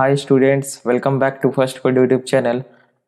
Hi students, welcome back to first code YouTube channel.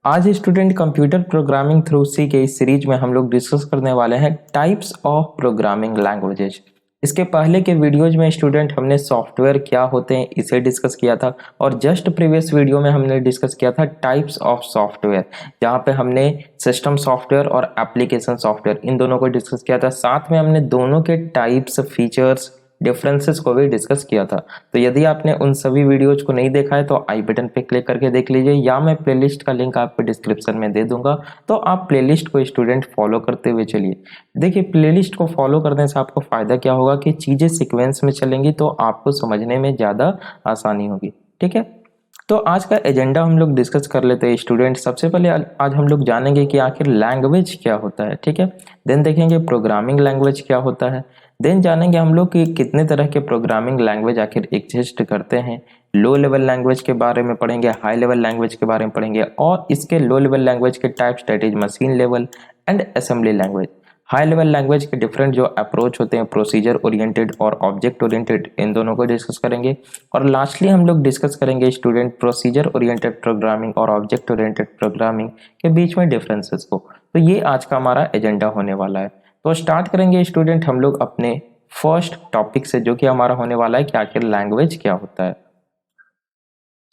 आज student computer programming through C के इस series में हम लोग डिस्कस करने वाले हैं टाइप्स ऑफ प्रोग्रामिंग लैंग्वेजेस। इसके पहले के वीडियोज में स्टूडेंट हमने सॉफ्टवेयर क्या होते हैं इसे डिस्कस किया था, और जस्ट प्रीवियस वीडियो में हमने डिस्कस किया था टाइप्स ऑफ सॉफ्टवेयर, जहाँ पे हमने सिस्टम सॉफ्टवेयर और एप्लीकेशन सॉफ्टवेयर इन दोनों को डिस्कस किया था। साथ में हमने दोनों के टाइप्स, फीचर्स, डिफरेंसेस को भी डिस्कस किया था। तो यदि आपने उन सभी वीडियोज को नहीं देखा है तो आई बटन पे क्लिक करके देख लीजिए, या मैं प्लेलिस्ट का लिंक आपको डिस्क्रिप्शन में दे दूंगा, तो आप प्लेलिस्ट को स्टूडेंट फॉलो करते हुए चलिए। देखिए, प्लेलिस्ट को फॉलो करने से आपको फायदा क्या होगा कि चीजें सीक्वेंस में चलेंगी तो आपको समझने में ज्यादा आसानी होगी। ठीक है, तो आज का एजेंडा हम लोग डिस्कस कर लेते हैं स्टूडेंट। सबसे पहले आज हम लोग जानेंगे कि आखिर लैंग्वेज क्या होता है। ठीक है, देन देखेंगे प्रोग्रामिंग लैंग्वेज क्या होता है। देन जानेंगे हम लोग कि कितने तरह के प्रोग्रामिंग लैंग्वेज आखिर एग्जिस्ट करते हैं। लो लेवल लैंग्वेज के बारे में पढ़ेंगे, हाई लेवल लैंग्वेज के बारे में पढ़ेंगे, और इसके लो लेवल लैंग्वेज के types, that is machine level and assembly language. High level language के डिफरेंट जो अप्रोच होते हैं, प्रोसीजर ओरिएंटेड और ऑब्जेक्ट ओरिएंटेड, इन दोनों को डिस्कस करेंगे। और लास्टली हम लोग डिस्कस करेंगे स्टूडेंट प्रोसीजर ओरिएंटेड प्रोग्रामिंग और ऑब्जेक्ट ओरिएंटेड प्रोग्रामिंग के बीच में डिफरेंसेस को। तो ये आज का हमारा एजेंडा होने वाला है। तो स्टार्ट करेंगे स्टूडेंट हम लोग अपने फर्स्ट टॉपिक से, जो कि हमारा होने वाला है कि आखिर लैंग्वेज क्या होता है।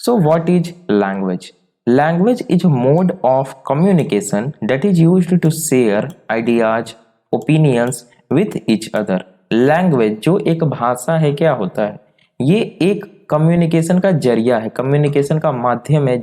So what is language? Language is a mode of communication that is used to share ideas, opinions with each other. Language जो एक भाषा है, क्या होता है? ये एक कम्युनिकेशन का जरिया है, कम्युनिकेशन का माध्यम है,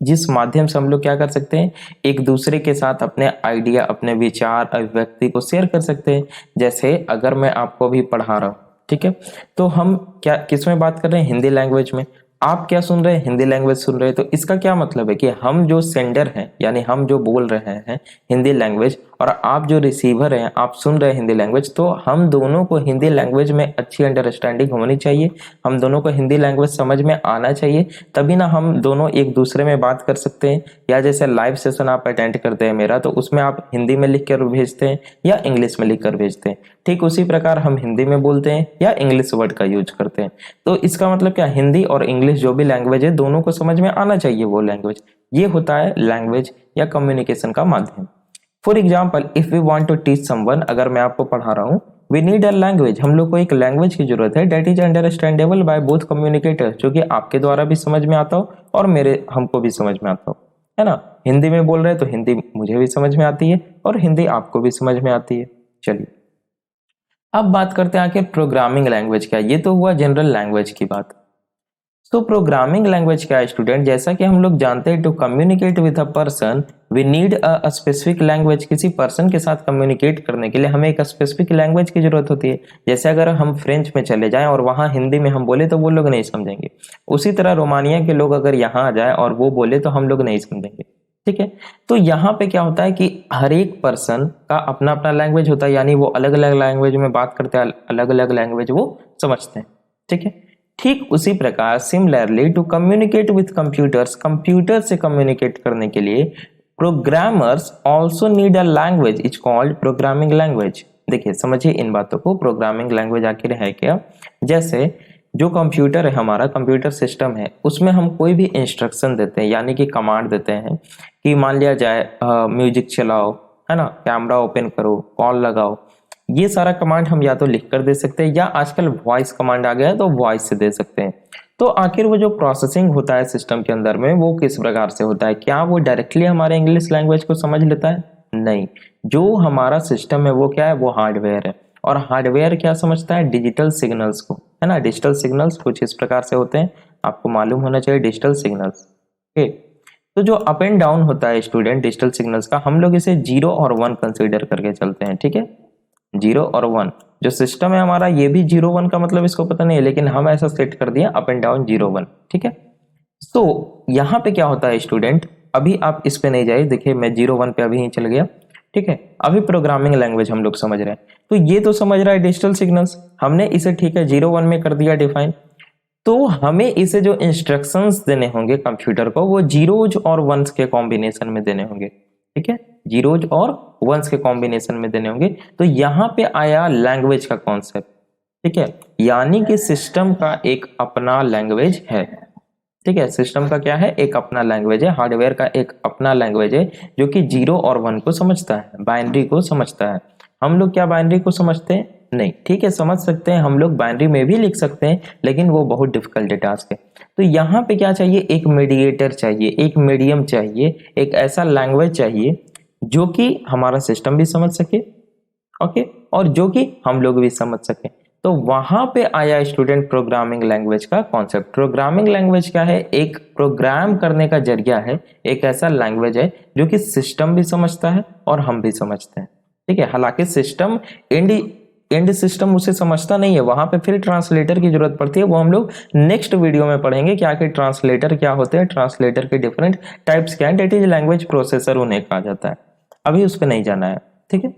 जिस माध्यम से हम लोग क्या कर सकते हैं, एक दूसरे के साथ अपने आइडिया, अपने विचार, अभिव्यक्ति को शेयर कर सकते हैं। जैसे अगर मैं आपको भी पढ़ा रहा हूँ, ठीक है, तो हम क्या किस में बात कर रहे हैं? हिंदी लैंग्वेज में। आप क्या सुन रहे हैं? हिंदी लैंग्वेज सुन रहे हैं। तो इसका क्या मतलब है कि हम जो सेंडर हैं, यानी हम जो बोल रहे हैं हिंदी लैंग्वेज, और आप जो रिसीवर हैं, आप सुन रहे हैं हिंदी लैंग्वेज, तो हम दोनों को हिंदी लैंग्वेज में अच्छी अंडरस्टैंडिंग होनी चाहिए। हम दोनों को हिंदी लैंग्वेज समझ में आना चाहिए, तभी ना हम दोनों एक दूसरे में बात कर सकते हैं। या जैसे लाइव सेशन आप अटेंड करते हैं मेरा, तो उसमें आप हिंदी में लिख कर भेजते हैं या इंग्लिश में लिख कर भेजते हैं, ठीक उसी प्रकार हम हिंदी में बोलते हैं या इंग्लिश वर्ड का यूज करते हैं। तो इसका मतलब क्या, हिंदी और इंग्लिश जो भी लैंग्वेज है, दोनों को समझ में आना चाहिए वो लैंग्वेज। ये होता है लैंग्वेज या कम्युनिकेशन का माध्यम। For example, if we want to teach someone, अगर मैं आपको पढ़ा रहा हूँ, वी नीड अ लैंग्वेज, हम लोग को एक लैंग्वेज की जरूरत है, that is understandable by both communicator, जो कि आपके द्वारा भी समझ में आता हो और हमको भी समझ में आता हो, है ना। हिंदी में बोल रहे हैं तो हिंदी मुझे भी समझ में आती है और हिंदी आपको भी समझ में आती है। चलिए, अब बात करते हैं आखिर प्रोग्रामिंग लैंग्वेज क्या है। ये तो हुआ जनरल लैंग्वेज की बात। तो प्रोग्रामिंग लैंग्वेज क्या है स्टूडेंट? जैसा कि हम लोग जानते हैं, to communicate with a person we need a specific language. किसी पर्सन के साथ कम्युनिकेट करने के लिए हमें एक स्पेसिफिक लैंग्वेज की जरूरत होती है। जैसे अगर हम फ्रेंच में चले जाएं और वहां हिंदी में हम बोले तो वो लोग नहीं समझेंगे। उसी तरह रोमानिया के लोग अगर यहाँ आ जाए और वो बोले तो हम लोग नहीं समझेंगे। ठीक है, तो यहाँ पे क्या होता है कि हर एक पर्सन का अपना अपना लैंग्वेज होता है, यानी वो अलग अलग लैंग्वेज में बात करते हैं, अलग अलग लैंग्वेज वो समझते हैं। ठीक है, ठीक उसी प्रकार similarly to communicate with computers, computer से कम्युनिकेट करने के लिए programmers also need a language is called programming language. देखिए, समझिए इन बातों को, प्रोग्रामिंग लैंग्वेज आखिर है क्या। जैसे जो कंप्यूटर है, हमारा कंप्यूटर सिस्टम है, उसमें हम कोई भी इंस्ट्रक्शन देते हैं, यानी कि कमांड देते हैं कि मान लिया जाए म्यूजिक चलाओ, है ना, कैमरा ओपन करो, कॉल लगाओ। ये सारा कमांड हम या तो लिख कर दे सकते हैं, या आजकल वॉइस कमांड आ गया है तो वॉइस से दे सकते हैं। तो आखिर वो जो प्रोसेसिंग होता है सिस्टम के अंदर में, वो किस प्रकार से होता है? क्या वो डायरेक्टली हमारे इंग्लिश लैंग्वेज को समझ लेता है? नहीं। जो हमारा सिस्टम है वो क्या है? वो हार्डवेयर है। और हार्डवेयर क्या समझता है? डिजिटल सिग्नल्स को, है ना। डिजिटल सिग्नल्स कुछ इस प्रकार से होते हैं, आपको मालूम होना चाहिए डिजिटल सिग्नल्स। ओके, तो जो अप एंड डाउन होता है स्टूडेंट डिजिटल सिग्नल्स का, हम लोग इसे 0 और 1 कंसीडर करके चलते हैं। ठीक है, 0 और 1, जो सिस्टम है हमारा, ये भी 0 1 का मतलब इसको पता नहीं है, लेकिन हम ऐसा सेट कर दिया अप एंड डाउन 0 1। ठीक है, तो यहाँ पे क्या होता है स्टूडेंट, अभी आप इस पे नहीं जाइए, देखिए मैं 0 1 पे अभी ही चल गया। ठीक है, अभी प्रोग्रामिंग लैंग्वेज हम लोग समझ रहे हैं, तो ये तो समझ रहा है डिजिटल सिग्नल्स, हमने इसे ठीक है 0 1 में कर दिया डिफाइन। तो हमें इसे जो इंस्ट्रक्शंस देने होंगे कंप्यूटर को, वो जीरोज और वंस के कॉम्बिनेशन में देने होंगे। ठीक है, जीरोज और वंस के कॉम्बिनेशन में देने होंगे। तो यहां पे आया लैंग्वेज का कॉन्सेप्ट। ठीक है, यानी कि सिस्टम का एक अपना लैंग्वेज है। ठीक है, सिस्टम का क्या है, एक अपना लैंग्वेज है, हार्डवेयर का एक अपना लैंग्वेज है जो कि 0 और 1 को समझता है, बाइनरी को समझता है। हम लोग क्या बाइनरी को समझते हैं? नहीं। ठीक है, समझ सकते हैं, हम लोग बाइनरी में भी लिख सकते हैं, लेकिन वो बहुत डिफिकल्ट टास्क है। तो यहाँ पे क्या चाहिए, एक मीडिएटर चाहिए, एक मीडियम चाहिए, एक ऐसा लैंग्वेज चाहिए जो कि हमारा सिस्टम भी समझ सके, ओके, और जो कि हम लोग भी समझ सके। तो वहां पे आया स्टूडेंट प्रोग्रामिंग लैंग्वेज का कॉन्सेप्ट। प्रोग्रामिंग लैंग्वेज क्या है, एक प्रोग्राम करने का जरिया है, एक ऐसा लैंग्वेज है जो कि सिस्टम भी समझता है और हम भी समझते हैं। ठीक है, हालांकि सिस्टम एंड सिस्टम उसे समझता नहीं है, वहां पे फिर ट्रांसलेटर की जरूरत पड़ती है। वो हम लोग नेक्स्ट वीडियो में पढ़ेंगे कि आखिर ट्रांसलेटर क्या होते हैं, ट्रांसलेटर के डिफरेंट टाइप्स क्या है, डेट इज लैंग्वेज प्रोसेसर उन्हें कहा जाता है। अभी उस पर नहीं जाना है। ठीक है,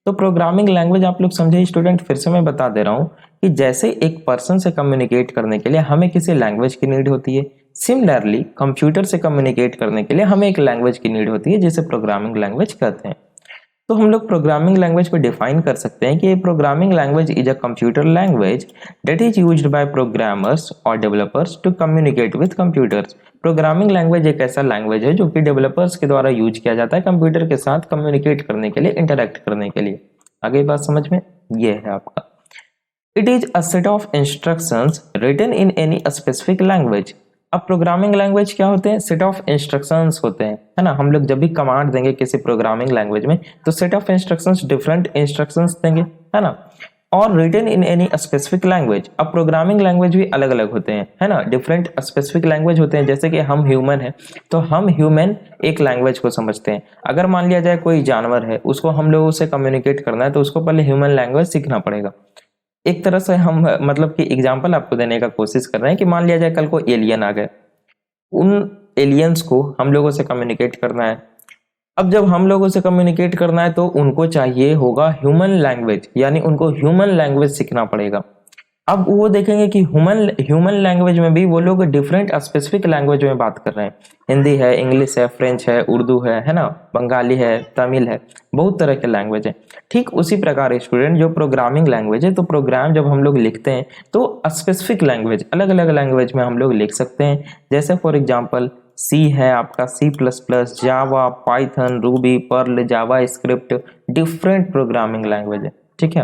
तो प्रोग्रामिंग लैंग्वेज आप लोग समझे स्टूडेंट, फिर से मैं बता दे रहा हूं कि जैसे एक पर्सन से कम्युनिकेट करने के लिए हमें किसी लैंग्वेज की नीड होती है, सिमिलरली कंप्यूटर से कम्युनिकेट करने के लिए हमें एक लैंग्वेज की नीड होती है जिसे प्रोग्रामिंग लैंग्वेज कहते हैं। तो हम लोग प्रोग्रामिंग लैंग्वेज को डिफाइन कर सकते हैं कि programming language is a computer language that is used by programmers और developers to communicate with computers. Programming language एक ऐसा लैंग्वेज है जो कि डेवलपर्स के द्वारा यूज किया जाता है कंप्यूटर के साथ कम्युनिकेट करने के लिए, इंटरेक्ट करने के लिए। आगे बात समझ में, ये है आपका, it is a set of instructions written in any specific language. अब प्रोग्रामिंग लैंग्वेज क्या होते हैं, सेट ऑफ इंस्ट्रक्शंस होते हैं, है ना। हम लोग जब भी कमांड देंगे किसी प्रोग्रामिंग लैंग्वेज में तो set of instructions, different instructions देंगे, है ना, और written in any specific language. अब प्रोग्रामिंग लैंग्वेज भी अलग अलग होते हैं, है ना, डिफरेंट स्पेसिफिक लैंग्वेज होते हैं। जैसे कि हम ह्यूमन है तो हम ह्यूमन एक लैंग्वेज को समझते हैं। अगर मान लिया जाए कोई जानवर है, उसको हम लोगों से कम्युनिकेट करना है तो उसको पहले ह्यूमन लैंग्वेज सीखना पड़ेगा। एक तरह से हम मतलब कि एग्जांपल आपको देने का कोशिश कर रहे हैं कि मान लिया जाए कल को एलियन आ गए, उन एलियंस को हम लोगों से कम्युनिकेट करना है। अब जब हम लोगों से कम्युनिकेट करना है तो उनको चाहिए होगा ह्यूमन लैंग्वेज, यानी उनको ह्यूमन लैंग्वेज सीखना पड़ेगा। अब वो देखेंगे कि ह्यूमन ह्यूमन लैंग्वेज में भी वो लोग डिफरेंट स्पेसिफिक लैंग्वेज में बात कर रहे हैं। हिंदी है, इंग्लिश है, फ्रेंच है, उर्दू है ना, बंगाली है, तमिल है, बहुत तरह के लैंग्वेज है। ठीक उसी प्रकार स्टूडेंट जो प्रोग्रामिंग लैंग्वेज है, तो प्रोग्राम जब हम लोग लिखते हैं तो स्पेसिफिक लैंग्वेज, अलग अलग लैंग्वेज में हम लोग लिख सकते हैं। जैसे फॉर एग्जाम्पल सी है आपका, C++, जावा, पाइथन, रूबी, पर्ल, जावा स्क्रिप्ट, डिफरेंट प्रोग्रामिंग लैंग्वेज है। ठीक है,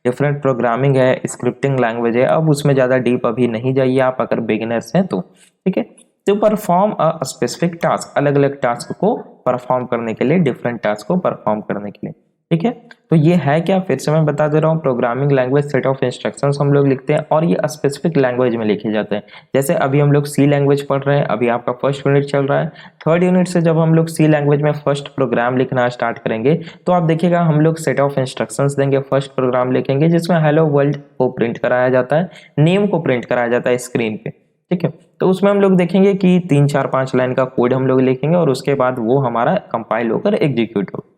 डिफरेंट प्रोग्रामिंग है, स्क्रिप्टिंग लैंग्वेज है। अब उसमें ज़्यादा डीप अभी नहीं जाइए आप अगर बिगिनर्स हैं तो। ठीक है, तो परफॉर्म अ स्पेसिफिक टास्क, अलग अलग टास्क को परफॉर्म करने के लिए, डिफरेंट टास्क को परफॉर्म करने के लिए। ठीक है, तो ये है क्या, फिर से मैं बता दे रहा हूँ, programming language set of instructions हम लोग लिखते हैं और ये स्पेसिफिक लैंग्वेज में लिखे जाते हैं। जैसे अभी हम लोग सी लैंग्वेज पढ़ रहे हैं, अभी आपका फर्स्ट यूनिट चल रहा है। थर्ड यूनिट से जब हम लोग सी लैंग्वेज में फर्स्ट प्रोग्राम लिखना स्टार्ट करेंगे तो आप देखिएगा हम लोग सेट ऑफ इंस्ट्रक्शंस देंगे, फर्स्ट प्रोग्राम लिखेंगे जिसमें हेलो वर्ल्ड को प्रिंट कराया जाता है, नेम को प्रिंट कराया जाता है स्क्रीन पे। ठीक है, तो उसमें हम लोग देखेंगे कि 3 4 5 लाइन का कोड हम लोग लिखेंगे और उसके बाद वो हमारा कंपाइल होकर एग्जीक्यूट होगा।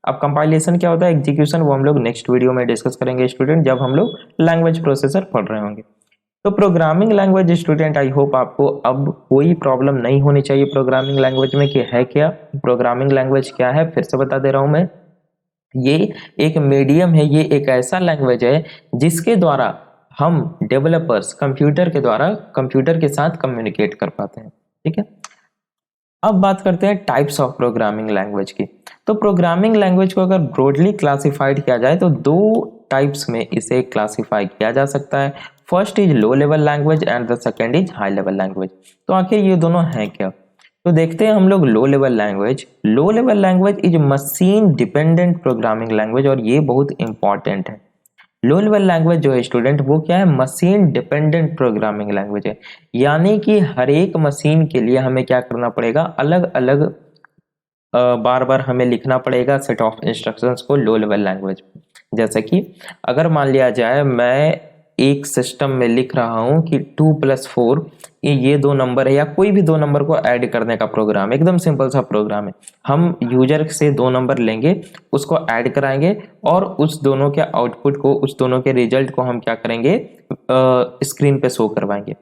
अब कंपाइलेशन क्या होता है, एग्जीक्यूशन, वो हम लोग नेक्स्ट वीडियो में डिस्कस करेंगे स्टूडेंट, जब हम लोग लैंग्वेज प्रोसेसर पढ़ रहे होंगे। तो programming language student, I hope आपको अब कोई प्रॉब्लम नहीं होनी चाहिए प्रोग्रामिंग लैंग्वेज में कि है क्या, प्रोग्रामिंग लैंग्वेज क्या है, फिर से बता दे रहा हूं मैं। ये एक मीडियम है, ये एक ऐसा लैंग्वेज है जिसके द्वारा हम डेवलपर्स कंप्यूटर के द्वारा कंप्यूटर के साथ कम्युनिकेट कर पाते हैं। ठीक है, अब बात करते हैं टाइप्स ऑफ प्रोग्रामिंग लैंग्वेज की। तो प्रोग्रामिंग लैंग्वेज को अगर ब्रॉडली क्लासिफाइड किया जाए तो 2 टाइप्स में इसे क्लासिफाई किया जा सकता है। First is low level language and the second is high level language. तो आखिर ये दोनों हैं क्या, तो देखते हैं हम लोग लो level language. Low level language is machine dependent programming language, और ये बहुत इंपॉर्टेंट है। लो लेवल लैंग्वेज जो है स्टूडेंट वो क्या है, मशीन डिपेंडेंट प्रोग्रामिंग लैंग्वेज है, यानी कि हर एक मशीन के लिए हमें क्या करना पड़ेगा, अलग अलग बार बार हमें लिखना पड़ेगा सेट ऑफ इंस्ट्रक्शंस को लो लेवल लैंग्वेज। जैसे कि अगर मान लिया जाए मैं एक सिस्टम में लिख रहा हूं कि 2+4 ये 2 नंबर है, या कोई भी 2 नंबर को ऐड करने का प्रोग्राम, एकदम सिंपल सा प्रोग्राम है। हम यूजर से 2 नंबर लेंगे, उसको ऐड कराएंगे और उस दोनों के आउटपुट को, उस दोनों के रिजल्ट को हम क्या करेंगे, स्क्रीन पे शो करवाएंगे।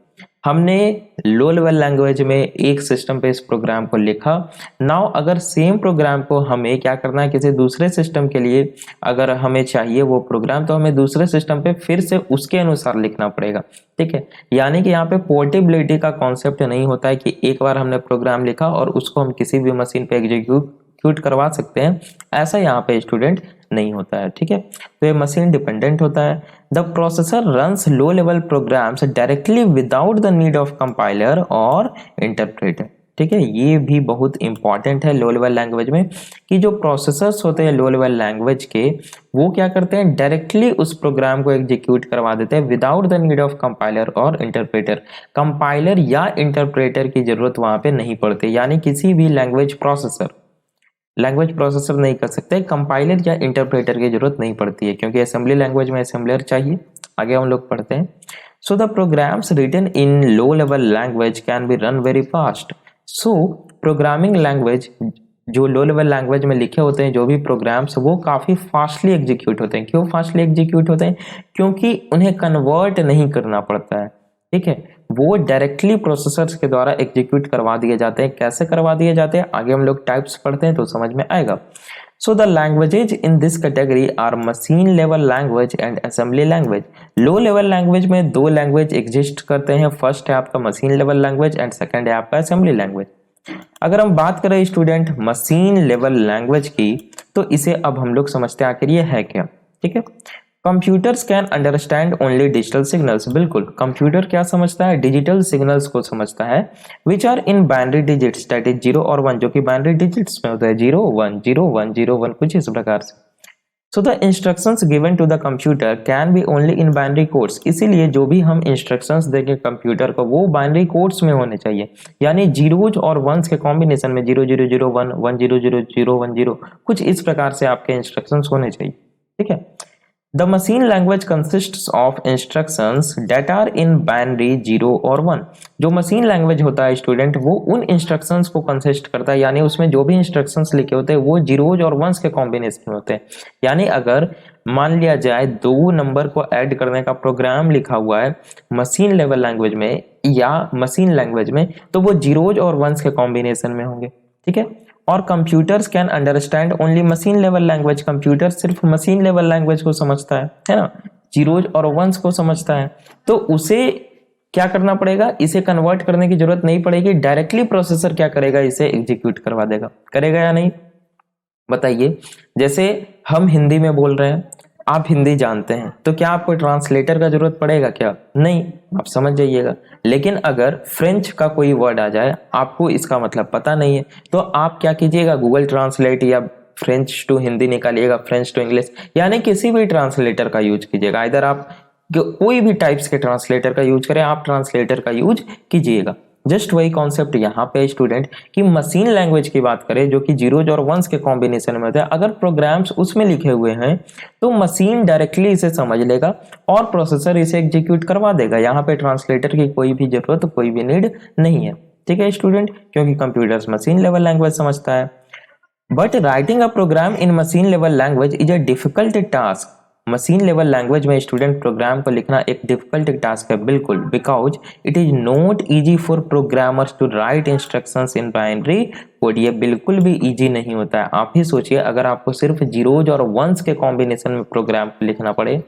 हमने लो लेवल लैंग्वेज में एक सिस्टम पे इस प्रोग्राम को लिखा। नाउ अगर सेम प्रोग्राम को हमें क्या करना है, किसी दूसरे सिस्टम के लिए अगर हमें चाहिए वो प्रोग्राम, तो हमें दूसरे सिस्टम पे फिर से उसके अनुसार लिखना पड़ेगा। ठीक है, यानी कि यहाँ पे पोर्टेबिलिटी का कॉन्सेप्ट नहीं होता है कि एक बार हमने प्रोग्राम लिखा और उसको हम किसी भी मशीन पे एग्जीक्यूट करवा सकते हैं, ऐसा यहाँ पे स्टूडेंट नहीं होता है। ठीक है, तो ये मशीन डिपेंडेंट होता है। The processor runs low level programs directly without the need of compiler और इंटरप्रेटर। ठीक है, ये भी बहुत इंपॉर्टेंट है लो लेवल लैंग्वेज में कि जो प्रोसेसर्स होते हैं लो लेवल लैंग्वेज के, वो क्या करते हैं, डायरेक्टली उस प्रोग्राम को एग्जीक्यूट करवा देते हैं without the need of compiler और इंटरप्रेटर। कंपाइलर या इंटरप्रेटर की जरूरत वहां पे नहीं पड़ती, यानी किसी भी लैंग्वेज प्रोसेसर नहीं कर सकते, कंपाइलर या इंटरप्रेटर की जरूरत नहीं पड़ती है, क्योंकि असेंबली लैंग्वेज में असेंबलर चाहिए। आगे हम लोग पढ़ते हैं। So the programs written in low level language can be run very fast. So programming language, जो लो लेवल लैंग्वेज में लिखे होते हैं जो भी प्रोग्राम्स, वो काफी फास्टली एग्जीक्यूट होते हैं। क्यों फास्टली एग्जीक्यूट होते हैं? क्योंकि उन्हें कन्वर्ट नहीं करना पड़ता है। ठीक है, वो डायरेक्टली प्रोसेसर्स के द्वारा एग्जीक्यूट करवा दिए जाते हैं। कैसे करवा दिए जाते हैं, आगे हम लोग टाइप्स पढ़ते हैं तो समझ में आएगा। So the languages in this category are machine level language and assembly language. Low level language में दो लैंग्वेज एग्जिस्ट करते हैं। फर्स्ट है आपका machine level language and second है आपका असेंबली लैंग्वेज। अगर हम बात करें स्टूडेंट मशीन लेवल लैंग्वेज की, तो इसे अब हम लोग समझते हैं आखिर ये है क्या। ठीक है, computers can understand only digital signals. बिल्कुल, कंप्यूटर क्या समझता है, डिजिटल सिग्नल्स को समझता है, which are in binary digits, that is 0 और 1, जो कि बाइनरी डिजिट्स में होता है 0 1 0 1 0 1, कुछ इस प्रकार से। So the instructions given to the computer can be only in binary codes. इसीलिए जो भी हम इंस्ट्रक्शंस देंगे कंप्यूटर को, वो बाइनरी कोड्स में होने चाहिए, यानी जीरोज और वंस के कॉम्बिनेशन में 0 0 0 1 1 0 0 0 1 0, कुछ इस प्रकार से आपके इंस्ट्रक्शंस होने चाहिए। ठीक है, The machine language consists of instructions that are in binary 0 और 1। जो मशीन लैंग्वेज होता है स्टूडेंट, वो उन इंस्ट्रक्शंस को कंसिस्ट करता है, यानी उसमें जो भी इंस्ट्रक्शंस लिखे होते हैं वो जीरोज और वंस के कॉम्बिनेशन होते हैं। यानी अगर मान लिया जाए 2 नंबर को ऐड करने का प्रोग्राम लिखा हुआ है मशीन लेवल लैंग्वेज में या मशीन लैंग्वेज में, तो वो जीरोज और वंस के कॉम्बिनेशन में होंगे। ठीक है, और computers can understand only machine level language. Computer सिर्फ मशीन लेवल लैंग्वेज को समझता है ना, जीरोज और वंस को समझता है। तो उसे क्या करना पड़ेगा, इसे कन्वर्ट करने की जरूरत नहीं पड़ेगी, डायरेक्टली प्रोसेसर क्या करेगा, इसे एग्जीक्यूट करवा देगा। करेगा या नहीं बताइए। जैसे हम हिंदी में बोल रहे हैं, आप हिंदी जानते हैं, तो क्या आपको ट्रांसलेटर का जरूरत पड़ेगा क्या? नहीं, आप समझ जाइएगा। लेकिन अगर फ्रेंच का कोई वर्ड आ जाए, आपको इसका मतलब पता नहीं है, तो आप क्या कीजिएगा, गूगल ट्रांसलेट या फ्रेंच टू हिंदी निकालिएगा, फ्रेंच टू इंग्लिश, यानी किसी भी ट्रांसलेटर का यूज कीजिएगा। इधर आप कोई भी टाइप्स के ट्रांसलेटर का यूज करें, आप ट्रांसलेटर का यूज कीजिएगा। जस्ट वही कॉन्सेप्ट यहाँ पे स्टूडेंट कि मशीन लैंग्वेज की बात करें जो कि जीरोज और वंस के कॉम्बिनेशन में होते हैं, अगर प्रोग्राम्स उसमें लिखे हुए हैं तो मशीन डायरेक्टली इसे समझ लेगा और प्रोसेसर इसे एग्जीक्यूट करवा देगा। यहाँ पे ट्रांसलेटर की कोई भी जरूरत, कोई भी नीड नहीं है। ठीक है स्टूडेंट, क्योंकि कंप्यूटर्स मशीन लेवल लैंग्वेज समझता है। But writing a program in machine level language is a difficult task. Machine level language में स्टूडेंट प्रोग्राम को लिखना एक डिफिकल्ट टास्क है, बिल्कुल, because it is not easy for programmers to write instructions in binary code. ये बिल्कुल भी easy नहीं होता है। आप ही सोचिए, अगर आपको सिर्फ जीरोज और वंस के कॉम्बिनेशन में प्रोग्राम लिखना पड़े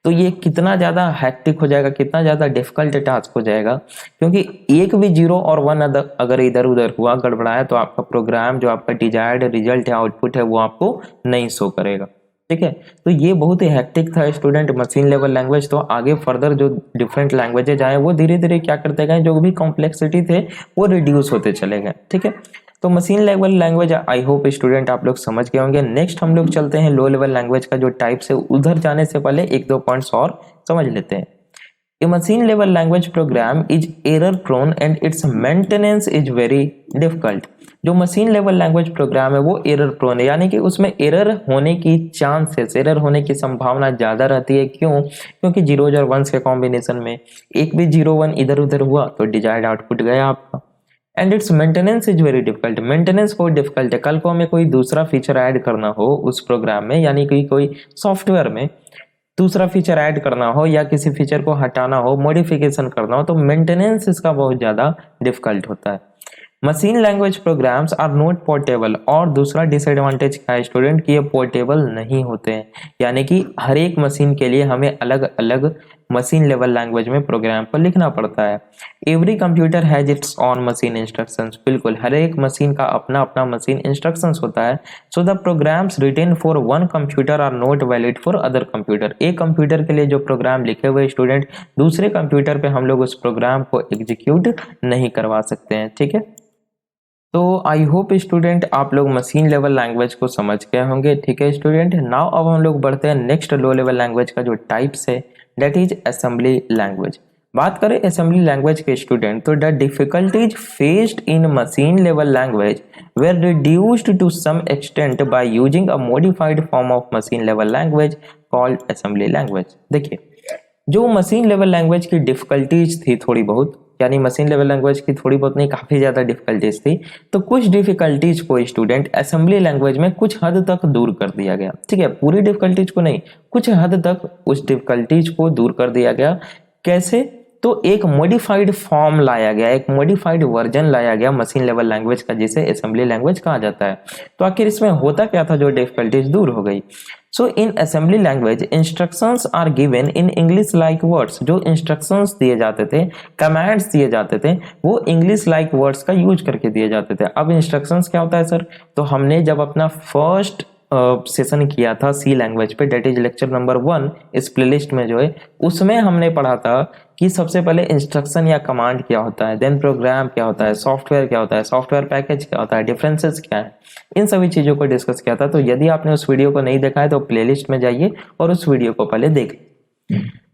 तो ये कितना ज्यादा हैक्टिक हो जाएगा, कितना ज्यादा डिफिकल्ट टास्क हो जाएगा। क्योंकि एक भी 0 और 1 अगर इधर उधर हुआ, गड़बड़ाया, तो आपका प्रोग्राम, जो आपका डिजायर्ड रिजल्ट है, आउटपुट है, वो आपको नहीं शो करेगा। ठीक है, तो ये बहुत ही हैक्टिक था स्टूडेंट मशीन लेवल लैंग्वेज। तो आगे फर्दर जो डिफरेंट लैंग्वेजेज आए, वो धीरे धीरे क्या करते गए, जो भी कॉम्प्लेक्सिटी थे वो रिड्यूस होते चले गए। ठीक है, तो machine level language I hope student आप लोग समझ गए होंगे। नेक्स्ट हम लोग चलते हैं लो लेवल लैंग्वेज का जो टाइप्स है, उधर जाने से पहले 1-2 पॉइंट्स और समझ लेते हैं। A machine level language program is error prone and its maintenance is very difficult। जो मशीन लेवल लैंग्वेज प्रोग्राम है वो एरर प्रोन है, यानी कि उसमें एरर होने की चांसेस, एरर होने की संभावना ज्यादा रहती है। क्यों? क्योंकि जीरोज और वंस के कॉम्बिनेशन में एक भी 0 1 इधर उधर हुआ तो डिजायर्ड आउटपुट गया आपका। And it's maintenance is very difficult. Maintenance बहुत डिफिकल्ट है। कल को हमें कोई दूसरा फीचर ऐड करना हो उस प्रोग्राम में, यानी कि कोई सॉफ्टवेयर में, दूसरा फीचर ऐड करना हो या किसी फीचर को हटाना हो, मॉडिफिकेशन करना हो, तो मेंटेनेंस इसका बहुत ज़्यादा डिफिकल्ट होता है। Machine language programs are not portable, और दूसरा डिसएडवांटेज क्या है स्टूडेंट कि ये पोर्टेबल नहीं होते हैं, यानी कि हर एक मशीन के लिए हमें अलग अलग मशीन लेवल लैंग्वेज में प्रोग्राम पर लिखना पड़ता है। Every computer has its on machine instructions, बिल्कुल हर एक मशीन का अपना अपना मशीन इंस्ट्रक्शंस होता है। So the programs written for one computer are not valid for other computer, एक कंप्यूटर के लिए जो प्रोग्राम लिखे हुए स्टूडेंट दूसरे कंप्यूटर पे हम लोग उस प्रोग्राम को एग्जीक्यूट नहीं करवा सकते हैं, ठीक है। तो आई होप स्टूडेंट आप लोग मशीन लेवल लैंग्वेज को समझ गए होंगे, ठीक है स्टूडेंट। नाउ अब हम लोग बढ़ते हैं नेक्स्ट लो लेवल लैंग्वेज का जो टाइप्स है, दैट इज असेंबली लैंग्वेज। बात करें असेंबली लैंग्वेज के स्टूडेंट, तो the difficulties faced in machine level language were reduced to some extent by using a modified form of machine level language called assembly language. देखिए, जो machine level language की difficulties थी थोड़ी बहुत, यानी machine level language की थोड़ी बहुत नहीं, काफी ज्यादा डिफिकल्टीज थी, तो कुछ डिफिकल्टीज को स्टूडेंट असेंबली लैंग्वेज में कुछ हद तक दूर कर दिया गया, ठीक है। पूरी डिफिकल्टीज को नहीं, कुछ हद तक उस डिफिकल्टीज को दूर कर दिया गया। कैसे? तो एक मॉडिफाइड फॉर्म लाया गया, एक मॉडिफाइड वर्जन लाया गया मशीन लेवल लैंग्वेज का, जिसे असेंबली लैंग्वेज कहा जाता है। तो आखिर इसमें होता क्या था जो डिफिकल्टीज दूर हो गई? So in assembly language instructions are given in English like words, जो इंस्ट्रक्शंस दिए जाते थे, कमांड्स दिए जाते थे, वो इंग्लिश लाइक वर्ड्स का यूज करके दिए जाते थे। अब इंस्ट्रक्शंस क्या होता है सर? तो हमने जब अपना फर्स्ट सेशन किया था सी लैंग्वेज पे, डेट इज लेक्चर नंबर 1 इस प्लेलिस्ट में जो है, उसमें हमने पढ़ा था कि सबसे पहले इंस्ट्रक्शन या कमांड क्या होता है, देन प्रोग्राम क्या होता है, सॉफ्टवेयर क्या होता है, सॉफ्टवेयर पैकेज क्या होता है, डिफरेंसेस क्या है, इन सभी चीजों को डिस्कस किया था। तो यदि आपने उस वीडियो को नहीं देखा है तो प्लेलिस्ट में जाइए और उस वीडियो को पहले देख।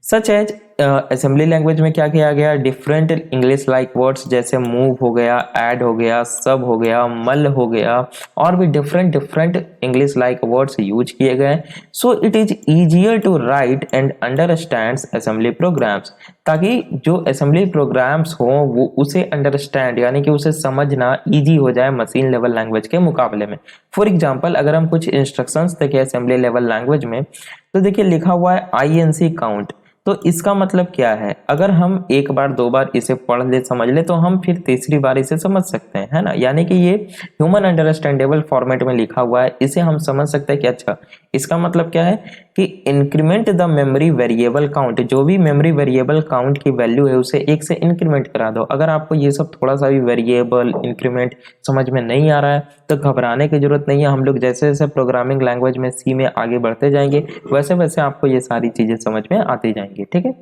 सच एज असेंबली लैंग्वेज में क्या किया गया, डिफरेंट इंग्लिश लाइक वर्ड्स जैसे मूव हो गया, ऐड हो गया, सब हो गया, मल हो गया, और भी different different English like words use किए गए। So it is easier to write and understand assembly programs, ताकि जो असेंबली प्रोग्राम्स हो वो उसे अंडरस्टैंड यानी कि उसे समझना इजी हो जाए मशीन लेवल लैंग्वेज के मुकाबले में। फॉर एग्जाम्पल, अगर हम कुछ इंस्ट्रक्शंस देखें असेंबली लेवल लैंग्वेज में, तो देखिए लिखा हुआ है INC काउंट। तो इसका मतलब क्या है? अगर हम एक बार दो बार इसे पढ़ ले, समझ ले, तो हम फिर तीसरी बार इसे समझ सकते हैं, है ना। यानी कि ये ह्यूमन अंडरस्टैंडेबल फॉर्मेट में लिखा हुआ है, इसे हम समझ सकते हैं कि अच्छा इसका मतलब क्या है कि increment the memory variable count, जो भी मेमोरी वेरिएबल काउंट की वैल्यू है उसे 1 से इंक्रीमेंट करा दो। अगर आपको ये सब थोड़ा सा भी वेरिएबल इंक्रीमेंट समझ में नहीं आ रहा है तो घबराने की जरूरत नहीं है। हम लोग जैसे जैसे प्रोग्रामिंग लैंग्वेज में सी में आगे बढ़ते जाएंगे वैसे वैसे आपको ये सारी चीजें समझ में आती जाएंगी, ठीक है।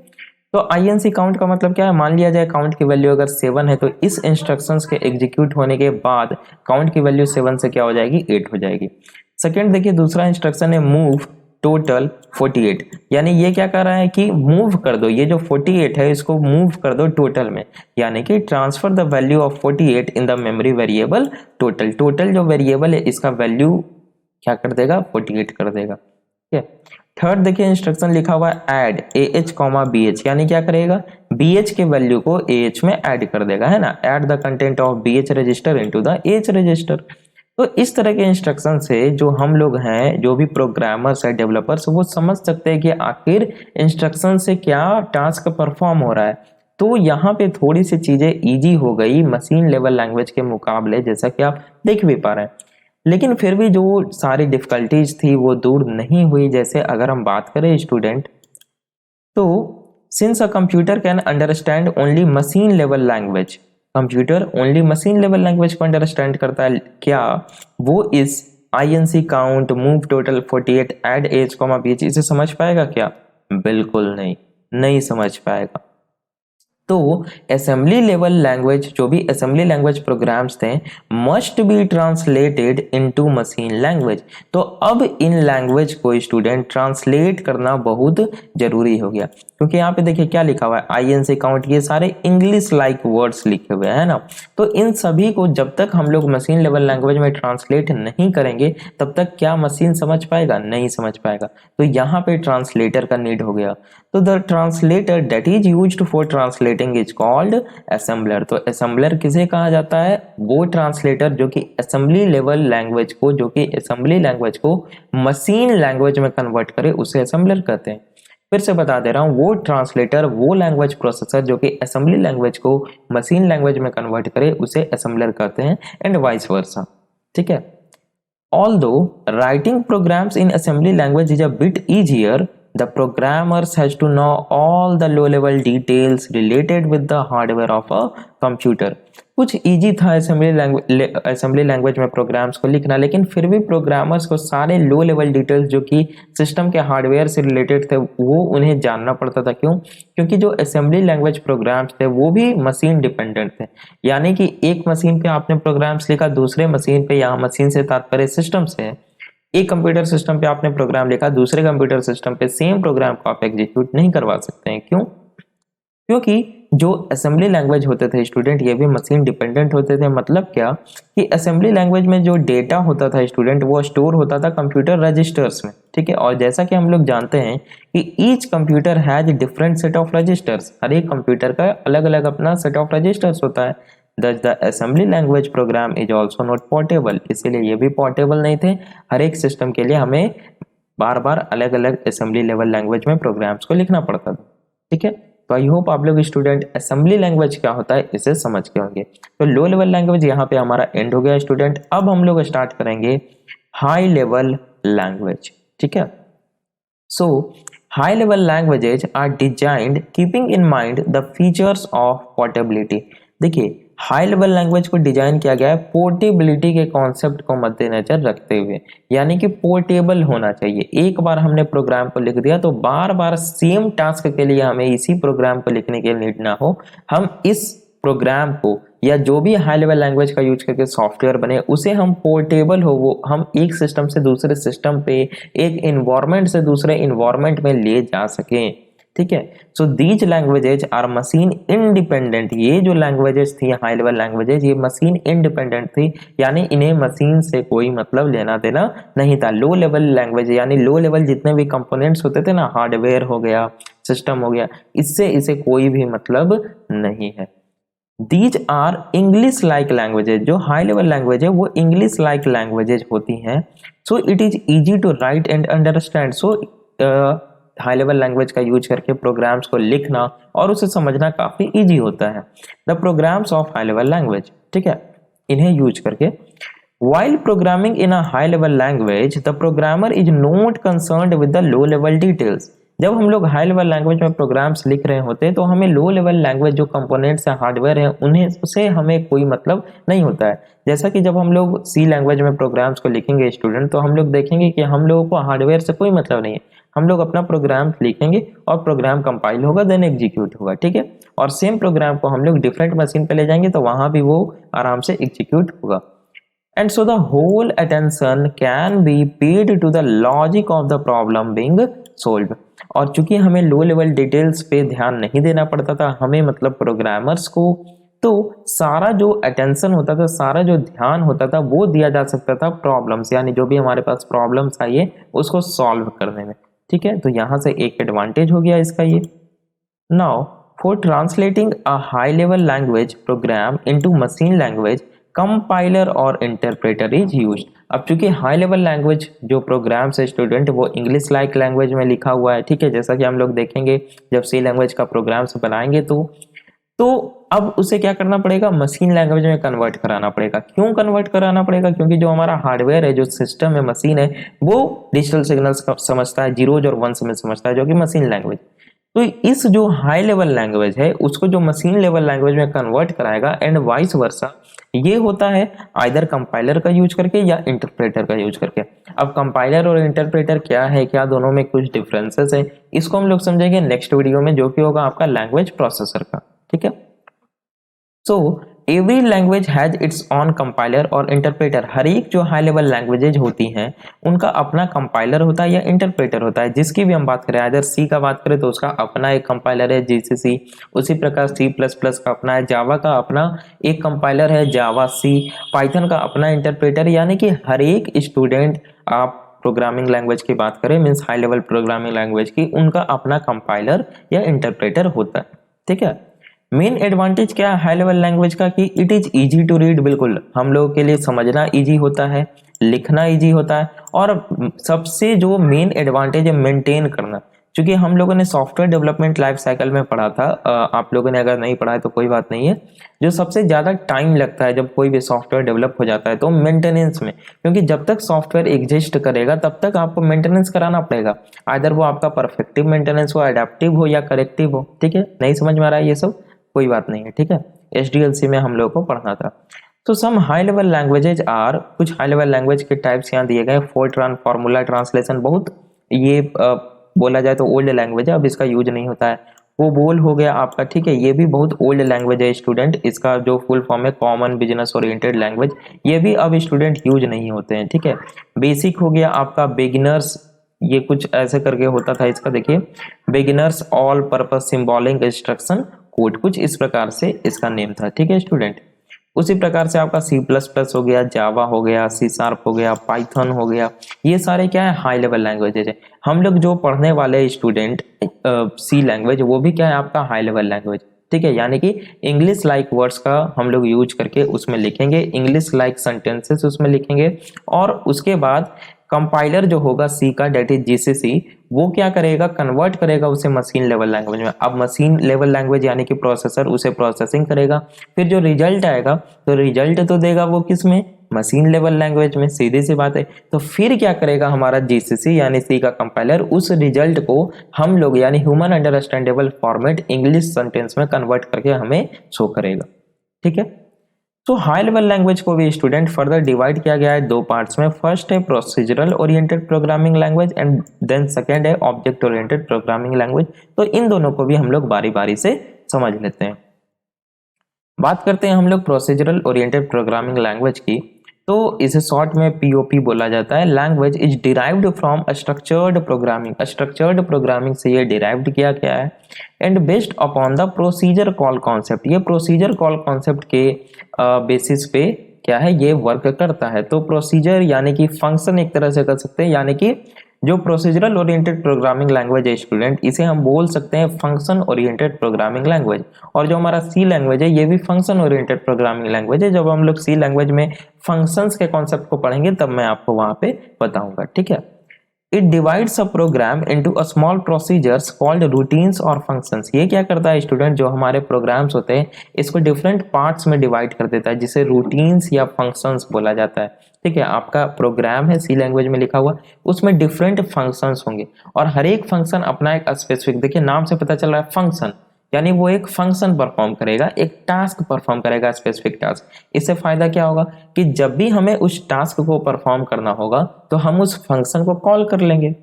तो INC काउंट का मतलब क्या है? मान लिया जाए काउंट की वैल्यू अगर 7 है, तो इस इंस्ट्रक्शंस के एग्जीक्यूट होने के बाद काउंट की वैल्यू 7 से क्या हो जाएगी, 8 हो जाएगी। सेकेंड देखिए, दूसरा इंस्ट्रक्शन है मूव टोटल 48, यानी ये क्या कर रहा है कि मूव कर दो, ये जो 48 है इसको मूव कर दो टोटल में, यानी कि transfer the value of 48 in the memory variable total. Total जो वेरिएबल है इसका वैल्यू क्या कर देगा, 48 कर देगा, ठीक है। थर्ड देखिए इंस्ट्रक्शन लिखा हुआ है ऐड AH, BH, यानी क्या करेगा, BH के वैल्यू को AH में ऐड कर देगा, है ना। Add the content of BH register into the AH register. तो इस तरह के इंस्ट्रक्शन से जो हम लोग हैं, जो भी प्रोग्रामर्स है, डेवलपर्स, वो समझ सकते हैं कि आखिर इंस्ट्रक्शन से क्या टास्क परफॉर्म हो रहा है। तो यहाँ पे थोड़ी सी चीजें इजी हो गई मशीन लेवल लैंग्वेज के मुकाबले, जैसा कि आप देख भी पा रहे हैं। लेकिन फिर भी जो सारी डिफिकल्टीज थी वो दूर नहीं हुई। जैसे अगर हम बात करें स्टूडेंट, तो since a computer can understand only machine level language, computer only machine level language को अंडरस्टैंड करता है, क्या वो इस INC count, move total 48, add AH, BH इसे समझ पाएगा क्या? बिल्कुल नहीं, नहीं समझ पाएगा। तो असेंबली लेवल लैंग्वेज, जो भी असेंबली लैंग्वेज प्रोग्राम्स थे, must be translated into machine language. तो अब इन लैंग्वेज को स्टूडेंट ट्रांसलेट करना बहुत जरूरी हो गया, क्योंकि यहाँ पे देखिए क्या लिखा हुआ है, INC काउंट, ये सारे इंग्लिश लाइक वर्ड्स लिखे हुए हैं ना। तो इन सभी को जब तक हम लोग मशीन लेवल लैंग्वेज में ट्रांसलेट नहीं करेंगे तब तक क्या मशीन समझ पाएगा? नहीं समझ पाएगा। तो यहाँ पे ट्रांसलेटर का नीड हो गया। तो the translator that is used for translating is called assembler. तो असेंबलर किसे कहा जाता है? वो ट्रांसलेटर जो कि असेंबली लेवल लैंग्वेज को, जो कि असेंबली लैंग्वेज को मशीन लैंग्वेज में कन्वर्ट करे, उसे असेंबलर कहते हैं। फिर से बता दे रहा हूँ, वो ट्रांसलेटर, वो लैंग्वेज प्रोसेसर जो कि असेंबली लैंग्वेज को मशीन लैंग्वेज में कन्वर्ट करे, उसे असेंबलर कहते हैं, एंड वाइस वर्सा। ठीक है। Although writing programs in assembly language is a bit easier, the programmers has to know all the low-level details related with the hardware of a computer. कुछ easy था assembly language में programmes को लिखना, लेकिन फिर भी प्रोग्रामर्स को सारे लो लेवल डिटेल्स जो कि सिस्टम के हार्डवेयर से रिलेटेड थे वो उन्हें जानना पड़ता था। क्यों? क्योंकि जो असेंबली लैंग्वेज प्रोग्राम्स थे वो भी मशीन डिपेंडेंट थे, यानी कि एक मशीन पे आपने प्रोग्राम्स लिखा, दूसरे मशीन पे, यहाँ मशीन से तात्पर्य सिस्टम से है, एक कंप्यूटर सिस्टम पे आपने प्रोग्राम लिखा, दूसरे कंप्यूटर सिस्टम पे सेम प्रोग्राम को आप एग्जीक्यूट नहीं करवा सकते हैं। क्यों? क्योंकि जो असेंबली लैंग्वेज होते थे स्टूडेंट, ये भी मशीन डिपेंडेंट होते थे। मतलब क्या कि असेंबली लैंग्वेज में जो डेटा होता था स्टूडेंट, वो स्टोर होता था कंप्यूटर रजिस्टर्स में। ठीक है। और जैसा कि हम लोग जानते हैं कि each computer has different set of registers, हर एक कंप्यूटर का अलग अलग अपना सेट ऑफ रजिस्टर्स होता है। Thus the assembly language program is also not portable, इसीलिए ये भी पोर्टेबल नहीं थे। हर एक सिस्टम के लिए हमें बार बार अलग अलग असेंबली लेवल लैंग्वेज में प्रोग्राम्स को लिखना पड़ता था। ठीक है। तो आई होप आप लोग स्टूडेंट असेंबली लैंग्वेज क्या होता है इसे समझ के होंगे। तो लो लेवल लैंग्वेज यहाँ पे हमारा एंड हो गया स्टूडेंट। अब हम लोग स्टार्ट करेंगे हाई लेवल लैंग्वेज। ठीक है। So high level languages are designed keeping in mind the features of portability. देखिए, हाई लेवल लैंग्वेज को डिजाइन किया गया है पोर्टेबिलिटी के कॉन्सेप्ट को मद्देनजर रखते हुए, यानी कि पोर्टेबल होना चाहिए। एक बार हमने प्रोग्राम को लिख दिया तो बार बार सेम टास्क के लिए हमें इसी प्रोग्राम को लिखने के नीड ना हो। हम इस प्रोग्राम को या जो भी हाई लेवल लैंग्वेज का यूज करके सॉफ्टवेयर बने उसे हम पोर्टेबल हो, वो हम एक सिस्टम से दूसरे सिस्टम पे, एक इन्वायरमेंट से दूसरे इन्वायरमेंट में ले जा सकें। ठीक है। So these languages are machine independent. ये जो लैंग्वेजेस थी हाई लेवल लैंग्वेजेज, ये मशीन इंडिपेंडेंट थी, यानी इन्हें मशीन से कोई मतलब लेना देना नहीं था। लो लेवल लैंग्वेज यानी लो लेवल जितने भी कंपोनेंट्स होते थे ना, हार्डवेयर हो गया, सिस्टम हो गया, इससे इसे कोई भी मतलब नहीं है। These are English like languages. जो हाई लेवल लैंग्वेज है वो इंग्लिश लाइक लैंग्वेजेज होती हैं। So it is easy to write and understand. So high level language का यूज करके प्रोग्राम्स को लिखना और उसे समझना काफी इजी होता है। The programs of high level language, ठीक है, इन्हें यूज करके while programming in a high level language the programmer is not concerned with the low level details। जब हम लोग हाई लेवल लैंग्वेज में प्रोग्राम्स लिख रहे होते हैं तो हमें लो लेवल लैंग्वेज जो कंपोनेंट्स है, हार्डवेयर है, उन्हें उसे हमें कोई मतलब नहीं होता है। जैसा कि जब हम लोग सी लैंग्वेज में प्रोग्राम्स को लिखेंगे स्टूडेंट, तो हम लोग देखेंगे कि हम लोगों को हार्डवेयर से कोई मतलब नहीं है। हम लोग अपना प्रोग्राम लिखेंगे और प्रोग्राम कंपाइल होगा, देन एग्जीक्यूट होगा। ठीक है। और सेम प्रोग्राम को हम लोग डिफरेंट मशीन पे ले जाएंगे तो वहां भी वो आराम से एग्जीक्यूट होगा। And so the whole attention can be paid to the logic of the problem being solved। और चूंकि हमें लो लेवल डिटेल्स पे ध्यान नहीं देना पड़ता था, हमें मतलब प्रोग्रामर्स को, तो सारा जो अटेंशन होता था, सारा जो ध्यान होता था वो दिया जा सकता था प्रॉब्लम्स, यानी जो भी हमारे पास प्रॉब्लम्स आई है उसको सॉल्व करने में। ठीक है। तो यहाँ से एक एडवांटेज हो गया इसका ये। Now for translating a high level language program into machine language compiler और इंटरप्रेटर इज यूज्ड। अब चूंकि हाई लेवल लैंग्वेज जो प्रोग्राम्स है स्टूडेंट वो इंग्लिश लाइक लैंग्वेज में लिखा हुआ है। ठीक है। जैसा कि हम लोग देखेंगे जब सी लैंग्वेज का प्रोग्राम्स बनाएंगे तो अब उसे क्या करना पड़ेगा, मशीन लैंग्वेज में कन्वर्ट कराना पड़ेगा। क्यों कन्वर्ट कराना पड़ेगा? क्योंकि जो हमारा हार्डवेयर है, जो सिस्टम है, मशीन है, वो डिजिटल सिग्नल्स समझता है, जीरोज और वंस में समझता है, जो कि मशीन लैंग्वेज। तो इस जो हाई लेवल लैंग्वेज है उसको जो मशीन लेवल लैंग्वेज में कन्वर्ट कराएगा एंड वाइस वर्सा, ये होता है आइदर कंपाइलर का यूज करके या इंटरप्रेटर का यूज करके। अब कंपाइलर और इंटरप्रेटर क्या है, क्या दोनों में कुछ डिफरेंसेस है, इसको हम लोग समझेंगे नेक्स्ट वीडियो में, जो कि होगा आपका लैंग्वेज प्रोसेसर का। ठीक है। So every language has its on compiler और इंटरप्रेटर। हर एक जो हाई लेवल लैंग्वेजेज होती हैं उनका अपना कंपाइलर होता है या इंटरप्रेटर होता है। जिसकी भी हम बात करें, अगर सी का बात करें तो उसका अपना एक कंपाइलर है जीसीसी, उसी प्रकार सी प्लस प्लस का अपना है, जावा का अपना एक कंपाइलर है जावा सी, पाइथन का अपना इंटरप्रेटर। यानी कि हर एक स्टूडेंट, आप प्रोग्रामिंग लैंग्वेज की बात करें, means high level programming language की, उनका अपना कंपाइलर या इंटरप्रेटर होता है। ठीक है। मेन एडवांटेज क्या है हाई लेवल लैंग्वेज का, कि it is easy to read. बिल्कुल हम लोगों के लिए समझना इजी होता है, लिखना इजी होता है, और सबसे जो मेन एडवांटेज है मेंटेन करना। क्योंकि हम लोगों ने सॉफ्टवेयर डेवलपमेंट लाइफ साइकिल में पढ़ा था, आप लोगों ने अगर नहीं पढ़ा है तो कोई बात नहीं है, जो सबसे ज़्यादा टाइम लगता है जब कोई भी सॉफ्टवेयर डेवलप हो जाता है तो मेंटेनेंस में, क्योंकि जब तक सॉफ्टवेयर एग्जिस्ट करेगा तब तक आपको मेंटेनेंस कराना पड़ेगा, आइदर वो आपका परफेक्टिव मेंटेनेंस हो, अडेप्टिव हो या करेक्टिव हो। ठीक है, नहीं समझ में आ रहा है ये सब, कोई बात नहीं है। ठीक है, एचडीएलसी में हम लोग को पढ़ना था। तो some high level languages are, कुछ हाई लेवल लैंग्वेज के टाइप्स यहाँ दिए गए। फोर्ट्रान, फॉर्मूला ट्रांसलेशन, बहुत ये बोला जाए तो ओल्ड लैंग्वेज है, अब इसका यूज नहीं होता है। वो बोल हो गया आपका, ठीक है, ये भी बहुत ओल्ड लैंग्वेज है स्टूडेंट, इसका जो फुल फॉर्म है कॉमन बिजनेस ओरिएंटेड लैंग्वेज, ये भी अब स्टूडेंट यूज नहीं होते हैं। ठीक है, बेसिक हो गया आपका बिगिनर्स, ये कुछ ऐसे करके होता था इसका, देखिए beginners all purpose symbolic instruction code, कुछ इस प्रकार से इसका नेम था। ठीक है स्टूडेंट, उसी प्रकार से आपका सी प्लस प्लस हो गया, जावा हो गया, सी शार्प हो गया, पाइथन हो गया, ये सारे क्या है हाई लेवल लैंग्वेजेज है। हम लोग जो पढ़ने वाले स्टूडेंट सी लैंग्वेज, वो भी क्या है आपका हाई लेवल लैंग्वेज। ठीक है, यानी कि इंग्लिश लाइक वर्ड्स का हम लोग यूज करके उसमें लिखेंगे, इंग्लिश लाइक सेंटेंसेस उसमें लिखेंगे, और उसके बाद कंपाइलर जो होगा सी का, डेट इज जीसीसी, वो क्या करेगा, कन्वर्ट करेगा उसे मशीन लेवल लैंग्वेज में। अब मशीन लेवल लैंग्वेज यानी कि प्रोसेसर उसे प्रोसेसिंग करेगा, फिर जो रिजल्ट आएगा तो रिजल्ट तो देगा वो किस में, मशीन लेवल लैंग्वेज में, सीधी सी बात है। तो फिर क्या करेगा हमारा जीसीसी यानी सी का कंपाइलर, उस रिजल्ट को हम लोग यानी human understandable format English sentence में कन्वर्ट करके हमें शो करेगा। ठीक है, तो हाई लेवल लैंग्वेज को भी स्टूडेंट फर्दर डिवाइड किया गया है दो पार्ट्स में। फर्स्ट है procedural oriented programming language and then second है ऑब्जेक्ट ओरिएंटेड प्रोग्रामिंग लैंग्वेज। तो इन दोनों को भी हम लोग बारी बारी से समझ लेते हैं। बात करते हैं हम लोग प्रोसीजरल ओरिएंटेड प्रोग्रामिंग लैंग्वेज की, तो इसे शॉर्ट में पीओपी बोला जाता है। Language is derived from structured programming, structured programming से ये डिराइव्ड किया गया है, and based upon the procedure call concept, ये प्रोसीजर कॉल कॉन्सेप्ट के बेसिस पे क्या है ये वर्क करता है। तो प्रोसीजर यानी कि फंक्शन एक तरह से कर सकते हैं, यानी कि जो प्रोसीजरल ओरिएंटेड प्रोग्रामिंग लैंग्वेज है स्टूडेंट, इसे हम बोल सकते हैं फंक्शन ओरिएंटेड प्रोग्रामिंग लैंग्वेज। और जो हमारा सी लैंग्वेज है ये भी फंक्शन ओरिएंटेड प्रोग्रामिंग लैंग्वेज है। जब हम लोग सी लैंग्वेज में फंक्शंस के कॉन्सेप्ट को पढ़ेंगे तब मैं आपको वहां पे बताऊंगा। ठीक है, it divides a programme into a small procedures called routines और फंक्शंस। ये क्या करता है स्टूडेंट, जो हमारे प्रोग्राम्स होते हैं इसको डिफरेंट पार्ट्स में डिवाइड कर देता है, जिसे रूटीन्स या फंक्शंस बोला जाता है। ठीक है, आपका प्रोग्राम है सी लैंग्वेज में लिखा हुआ, उसमें डिफरेंट फंक्शंस होंगे और हर एक फंक्शन अपना एक स्पेसिफिक, देखिए नाम से पता चल रहा है फंक्शन, यानी वो एक फंक्शन परफॉर्म करेगा, एक टास्क परफॉर्म करेगा, स्पेसिफिक टास्क। इससे फायदा क्या होगा कि जब भी हमें उस टास्क को परफॉर्म करना होगा तो हम उस फंक्शन को कॉल कर लेंगे।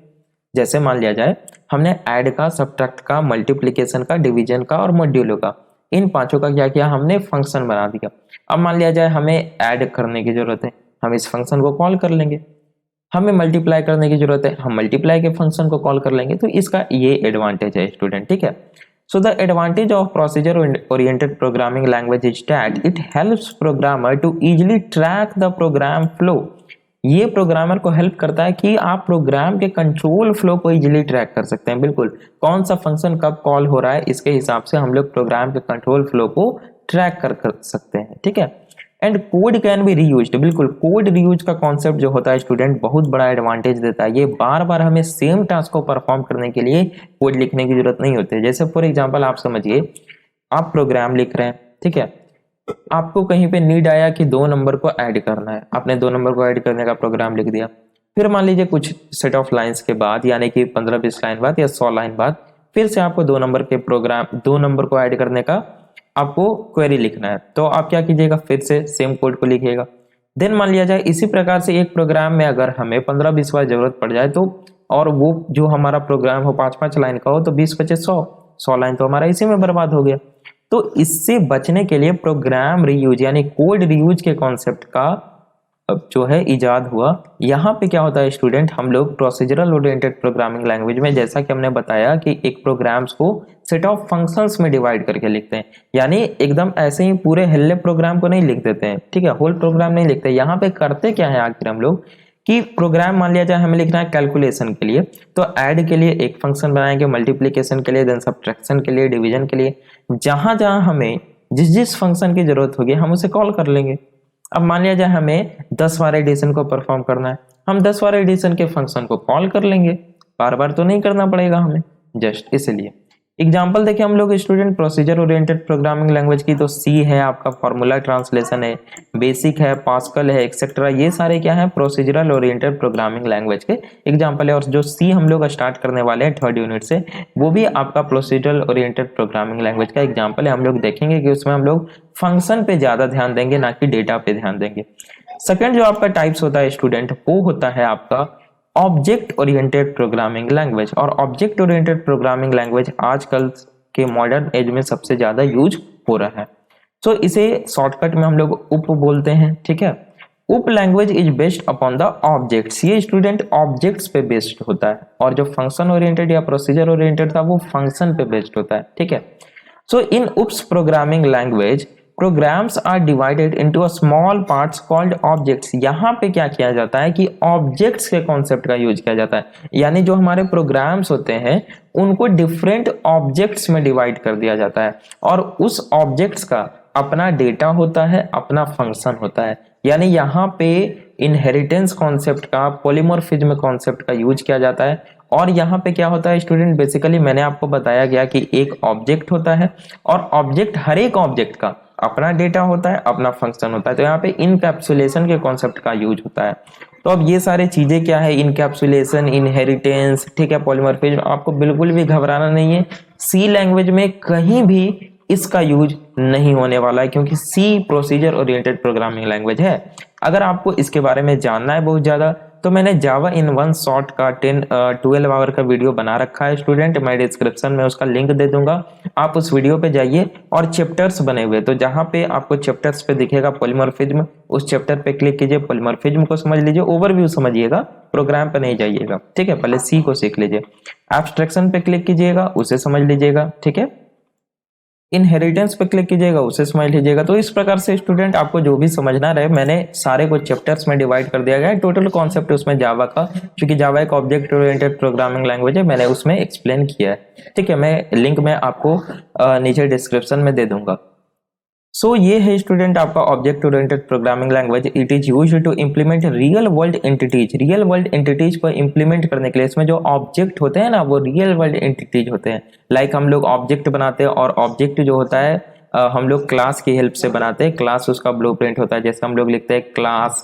जैसे मान लिया जाए हमने ऐड का, सब्ट्रैक्ट का, मल्टीप्लिकेशन का, डिवीजन का और मॉड्यूलो का, इन पांचों का क्या किया हमने फंक्शन बना दिया। अब मान लिया जाए हमें ऐड करने की जरूरत है, हम इस फंक्शन को कॉल कर लेंगे। हमें मल्टीप्लाई करने की जरूरत है, हम मल्टीप्लाई के फंक्शन को कॉल कर लेंगे। तो इसका ये एडवांटेज है स्टूडेंट। ठीक है, so the advantage of procedure oriented programming language is that it helps programmer to easily track the program flow। ये प्रोग्रामर को हेल्प करता है कि आप प्रोग्राम के कंट्रोल फ्लो को इजीली ट्रैक कर सकते हैं। बिल्कुल, कौन सा फंक्शन कब कॉल हो रहा है इसके हिसाब से हम लोग प्रोग्राम के कंट्रोल फ्लो को ट्रैक कर सकते हैं। ठीक है, and code can be reused. बिल्कुल, कोड रीयूज का कॉन्सेप्ट जो होता है स्टूडेंट बहुत बड़ा एडवांटेज देता है। ये बार बार हमें सेम टास्क को परफॉर्म करने के लिए कोड लिखने की जरूरत नहीं होती है। जैसे फॉर एग्जांपल आप समझिए, आप प्रोग्राम लिख रहे हैं, ठीक है, आपको कहीं पे नीड आया कि 2 नंबर को ऐड करना है, आपने 2 नंबर को ऐड करने का प्रोग्राम लिख दिया। फिर मान लीजिए कुछ सेट ऑफ लाइन्स के बाद, यानी कि 15-20 लाइन बाद या 100 लाइन बाद, फिर से आपको 2 नंबर के प्रोग्राम, 2 नंबर को ऐड करने का आपको क्वेरी लिखना है। तो आप क्या कीजिएगा, फिर से सेम कोड को लिखिएगा। देन मान लिया जाए इसी प्रकार से एक प्रोग्राम में अगर हमें 15-20 बार जरूरत पड़ जाए तो, और वो जो हमारा प्रोग्राम हो 5-5 लाइन का हो, तो 20-25-100 लाइन तो हमारा इसी में बर्बाद हो गया। तो इससे बचने के लिए प्रोग्राम रीयूज यानी कोड रीयूज के कॉन्सेप्ट का जो है इजाद हुआ। यहाँ पे क्या होता है स्टूडेंट, हम लोग प्रोसीजरल ओरिएंटेड प्रोग्रामिंग लैंग्वेज में जैसा कि हमने बताया कि एक प्रोग्राम्स को सेट ऑफ फंक्शंस में डिवाइड करके लिखते हैं, यानी एकदम ऐसे ही पूरे हिल्ले प्रोग्राम को नहीं लिख देते हैं। ठीक है, होल प्रोग्राम नहीं लिखते। यहाँ पे करते क्या है आखिर हम लोग कि प्रोग्राम मान लिया जाए हमें लिखना है कैलकुलेशन के लिए, तो ऐड के लिए एक फंक्शन बनाएंगे, मल्टीप्लिकेशन के लिए, देन सब्ट्रैक्शन के लिए, डिवीजन के लिए, जहां जहां हमें जिस जिस फंक्शन की जरूरत होगी हम उसे कॉल कर लेंगे। अब मान लिया जाए हमें 10 बार एडिशन को परफॉर्म करना है, हम 10 बार एडिशन के फंक्शन को कॉल कर लेंगे, बार बार तो नहीं करना पड़ेगा हमें। जस्ट इसलिए एग्जाम्पल देखें हम लोग student procedure oriented programming language की, तो सी है आपका फॉर्मूला ट्रांसलेशन है, बेसिक है, पास्कल है, एक्सेट्रा, ये सारे क्या है प्रोसीजरल ओरिएंटेड प्रोग्रामिंग लैंग्वेज के एग्जाम्पल है। और जो सी हम लोग स्टार्ट करने वाले हैं थर्ड यूनिट से, वो भी आपका प्रोसीजरल ओरिएंटेड प्रोग्रामिंग लैंग्वेज का एग्जाम्पल है। हम लोग देखेंगे कि उसमें हम लोग फंक्शन पे ज्यादा ध्यान देंगे, ना कि डेटा पे ध्यान देंगे। सेकेंड जो आपका टाइप्स होता है स्टूडेंट, वो होता है आपका ऑब्जेक्ट ओरिएंटेड प्रोग्रामिंग लैंग्वेज। और ऑब्जेक्ट ओरिएंटेड प्रोग्रामिंग लैंग्वेज आजकल के मॉडर्न एज में सबसे ज्यादा यूज हो रहा है। सो इसे शॉर्टकट में हम लोग उप बोलते हैं, ठीक है। OOP language is based upon the objects, ये स्टूडेंट ऑब्जेक्ट्स पे बेस्ड होता है, और जो फंक्शन ओरिएंटेड या प्रोसीजर ओरिएंटेड था वो फंक्शन पे बेस्ड होता है, ठीक है। So in OOPs programming language programs are divided into a small parts called objects. यहाँ पे क्या किया जाता है कि ऑब्जेक्ट्स के कॉन्सेप्ट का यूज किया जाता है, यानी जो हमारे प्रोग्राम्स होते हैं उनको डिफरेंट ऑब्जेक्ट्स में डिवाइड कर दिया जाता है, और उस ऑब्जेक्ट्स का अपना डेटा होता है, अपना फंक्शन होता है। यानी यहाँ पे इनहेरिटेंस कॉन्सेप्ट का, पॉलीमॉर्फिज्म कॉन्सेप्ट का यूज किया जाता है। और यहाँ पे क्या होता है स्टूडेंट, बेसिकली मैंने आपको बताया गया कि एक ऑब्जेक्ट होता है, और ऑब्जेक्ट, हर एक ऑब्जेक्ट का अपना डेटा होता है, अपना फंक्शन होता है। तो यहाँ पे इनकैप्सुलेशन के कॉन्सेप्ट का यूज होता है। तो अब ये सारे चीजें क्या है, इनकैप्सुलेशन, इनहेरिटेंस, ठीक है, पॉलीमॉर्फिज्म, आपको बिल्कुल भी घबराना नहीं है। सी लैंग्वेज में कहीं भी इसका यूज नहीं होने वाला है, क्योंकि सी प्रोसीजर ओरिएंटेड प्रोग्रामिंग लैंग्वेज है। अगर आपको इसके बारे में जानना है बहुत ज्यादा, तो मैंने जावा इन वन शॉट का 12 आवर का वीडियो बना रखा है स्टूडेंट, मैं डिस्क्रिप्शन में उसका लिंक दे दूंगा, आप उस वीडियो पे जाइए। और चैप्टर्स बने हुए, तो जहां पे आपको चैप्टर्स पे दिखेगा पॉलीमॉर्फिज्म, उस चैप्टर पे क्लिक कीजिए, पॉलीमॉर्फिज्म को समझ लीजिए, ओवरव्यू समझिएगा, प्रोग्राम पे नहीं जाइएगा, ठीक है। पहले सी को सीख लीजिए, एब्स्ट्रैक्शन पे क्लिक कीजिएगा, उसे समझ लीजिएगा, ठीक है। इनहेरिटेंस पे क्लिक कीजिएगा, उसे समझ लीजिएगा। तो इस प्रकार से स्टूडेंट आपको जो भी समझना रहे, मैंने सारे को चैप्टर्स में डिवाइड कर दिया गया है। टोटल कॉन्सेप्ट उसमें जावा का, क्योंकि जावा एक ऑब्जेक्ट ओरिएंटेड प्रोग्रामिंग लैंग्वेज है, मैंने उसमें एक्सप्लेन किया है, ठीक है। मैं लिंक में आपको नीचे डिस्क्रिप्शन में दे दूंगा। सो ये है स्टूडेंट आपका object oriented programming language. It is used to implement real world entities. Real world entities को इंप्लीमेंट करने के लिए इसमें जो ऑब्जेक्ट होते हैं ना, वो रियल वर्ल्ड एंटिटीज होते हैं। लाइक हम लोग ऑब्जेक्ट बनाते हैं, और ऑब्जेक्ट जो होता है हम लोग क्लास की हेल्प से बनाते हैं। क्लास उसका ब्लूप्रिंट होता है, जैसे हम लोग लिखते हैं क्लास